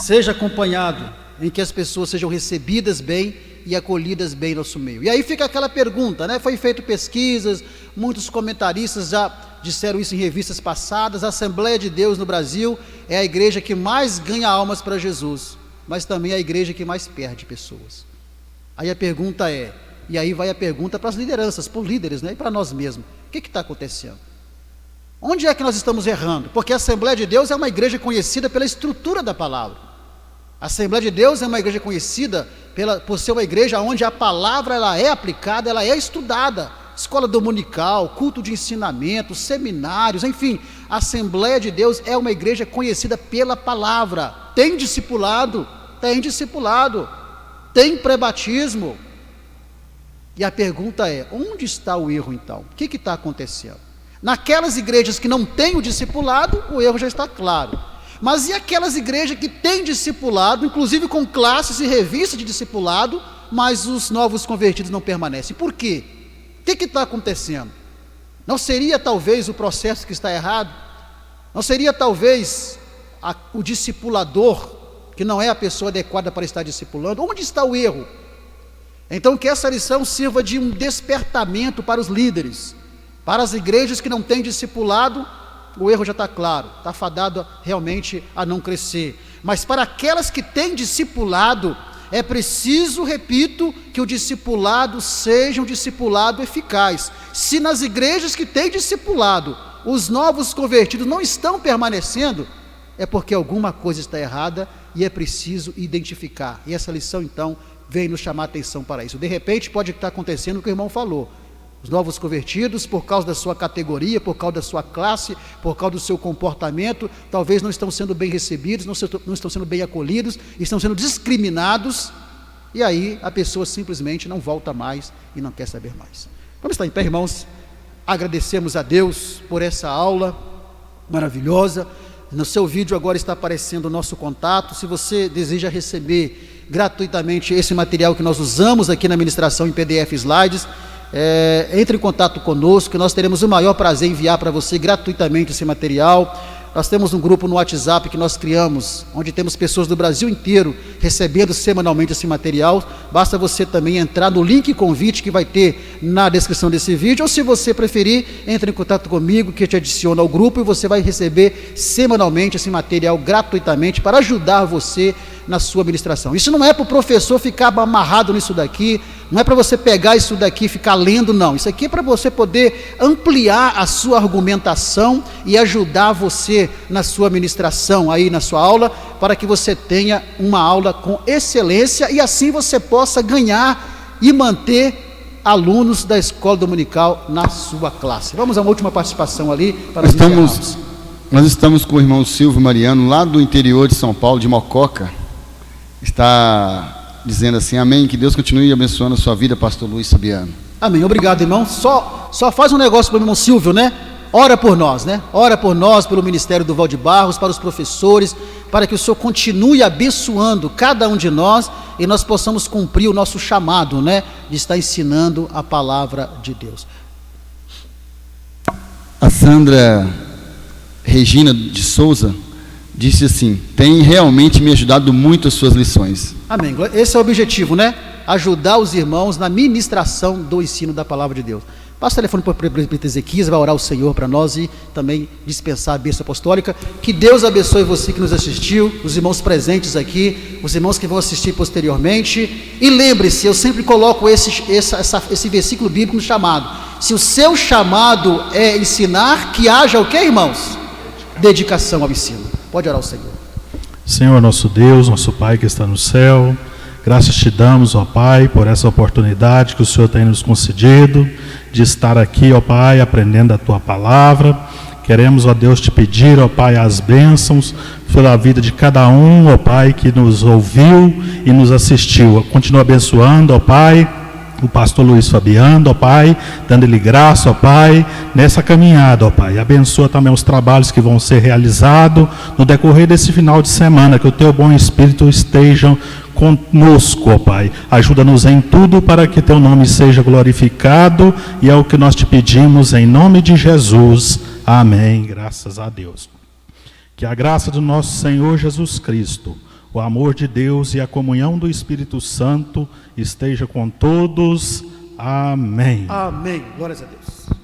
seja acompanhado, em que as pessoas sejam recebidas bem e acolhidas bem no nosso meio. E aí fica aquela pergunta, né? Foi feito pesquisas, muitos comentaristas já disseram isso em revistas passadas. A Assembleia de Deus no Brasil é a igreja que mais ganha almas para Jesus, mas também é a igreja que mais perde pessoas. Aí a pergunta é, e aí vai a pergunta para as lideranças, para os líderes, né? E para nós mesmos, o que está acontecendo? Onde é que nós estamos errando? Porque a Assembleia de Deus é uma igreja conhecida pela estrutura da palavra. A Assembleia de Deus é uma igreja conhecida por ser uma igreja onde a palavra ela é aplicada, ela é estudada. Escola dominical, culto de ensinamento, seminários, enfim. A Assembleia de Deus é uma igreja conhecida pela palavra. Tem discipulado, tem pré-batismo. E a pergunta é, onde está o erro então? O que está acontecendo? Naquelas igrejas que não têm o discipulado, o erro já está claro. Mas e aquelas igrejas que têm discipulado, inclusive com classes e revistas de discipulado, mas os novos convertidos não permanecem? Por quê? O que está acontecendo? Não seria talvez o processo que está errado? Não seria talvez o discipulador que não é a pessoa adequada para estar discipulando? Onde está o erro? Então que essa lição sirva de um despertamento para os líderes, para as igrejas que não têm discipulado. O erro já está claro, está fadado realmente a não crescer. Mas para aquelas que têm discipulado, é preciso, repito, que o discipulado seja um discipulado eficaz. Se nas igrejas que têm discipulado, os novos convertidos não estão permanecendo, é porque alguma coisa está errada e é preciso identificar. E essa lição, então, vem nos chamar a atenção para isso. De repente, pode estar acontecendo o que o irmão falou. Os novos convertidos, por causa da sua categoria, por causa da sua classe, por causa do seu comportamento, talvez não estão sendo bem recebidos, não estão sendo bem acolhidos, estão sendo discriminados, e aí a pessoa simplesmente não volta mais e não quer saber mais. Vamos estar em pé, irmãos. Agradecemos a Deus por essa aula maravilhosa. No seu vídeo agora está aparecendo o nosso contato. Se você deseja receber gratuitamente esse material que nós usamos aqui na ministração em PDF Slides, entre em contato conosco, que nós teremos o maior prazer em enviar para você gratuitamente esse material. Nós temos um grupo no WhatsApp que nós criamos, onde temos pessoas do Brasil inteiro recebendo semanalmente esse material. Basta você também entrar no link convite que vai ter na descrição desse vídeo, ou se você preferir, entre em contato comigo, que te adiciona ao grupo, e você vai receber semanalmente esse material gratuitamente para ajudar você na sua ministração. Isso não é para o professor ficar amarrado nisso daqui, não é para você pegar isso daqui e ficar lendo, não. Isso aqui é para você poder ampliar a sua argumentação e ajudar você na sua ministração, aí na sua aula, para que você tenha uma aula com excelência e assim você possa ganhar e manter alunos da escola dominical na sua classe. Vamos a uma última participação ali para nós estamos com o irmão Silvio Mariano, lá do interior de São Paulo, de Mococa. Está dizendo assim: amém, que Deus continue abençoando a sua vida, pastor Luiz Fabiano. Amém, obrigado, irmão. Só faz um negócio para o irmão Silvio, né? Ora por nós, né? Ora por nós, pelo Ministério do Valde Barros, para os professores, para que o Senhor continue abençoando cada um de nós e nós possamos cumprir o nosso chamado, né? De estar ensinando a palavra de Deus. A Sandra Regina de Souza disse assim: tem realmente me ajudado muito as suas lições. Amém. Esse é o objetivo, né? Ajudar os irmãos na ministração do ensino da palavra de Deus. Passa o telefone para o presbítero Ezequias, vai orar o Senhor para nós e também dispensar a bênção apostólica. Que Deus abençoe você que nos assistiu, os irmãos presentes aqui, os irmãos que vão assistir posteriormente. E lembre-se, eu sempre coloco esse versículo bíblico no chamado. Se o seu chamado é ensinar, que haja o que, irmãos? Dedicação ao ensino. Pode orar o Senhor. Senhor nosso Deus, nosso Pai que está no céu, graças te damos, ó Pai, por essa oportunidade que o Senhor tem nos concedido de estar aqui, ó Pai, aprendendo a Tua palavra. Queremos, ó Deus, te pedir, ó Pai, as bênçãos pela vida de cada um, ó Pai, que nos ouviu e nos assistiu. Continua abençoando, ó Pai, o pastor Luiz Fabiano, ó Pai, dando-lhe graça, ó Pai, nessa caminhada, ó Pai. Abençoa também os trabalhos que vão ser realizados no decorrer desse final de semana, que o Teu bom Espírito esteja conosco, ó Pai. Ajuda-nos em tudo para que Teu nome seja glorificado, e é o que nós te pedimos em nome de Jesus. Amém. Graças a Deus. Que a graça do nosso Senhor Jesus Cristo, o amor de Deus e a comunhão do Espírito Santo esteja com todos. Amém. Amém. Glórias a Deus.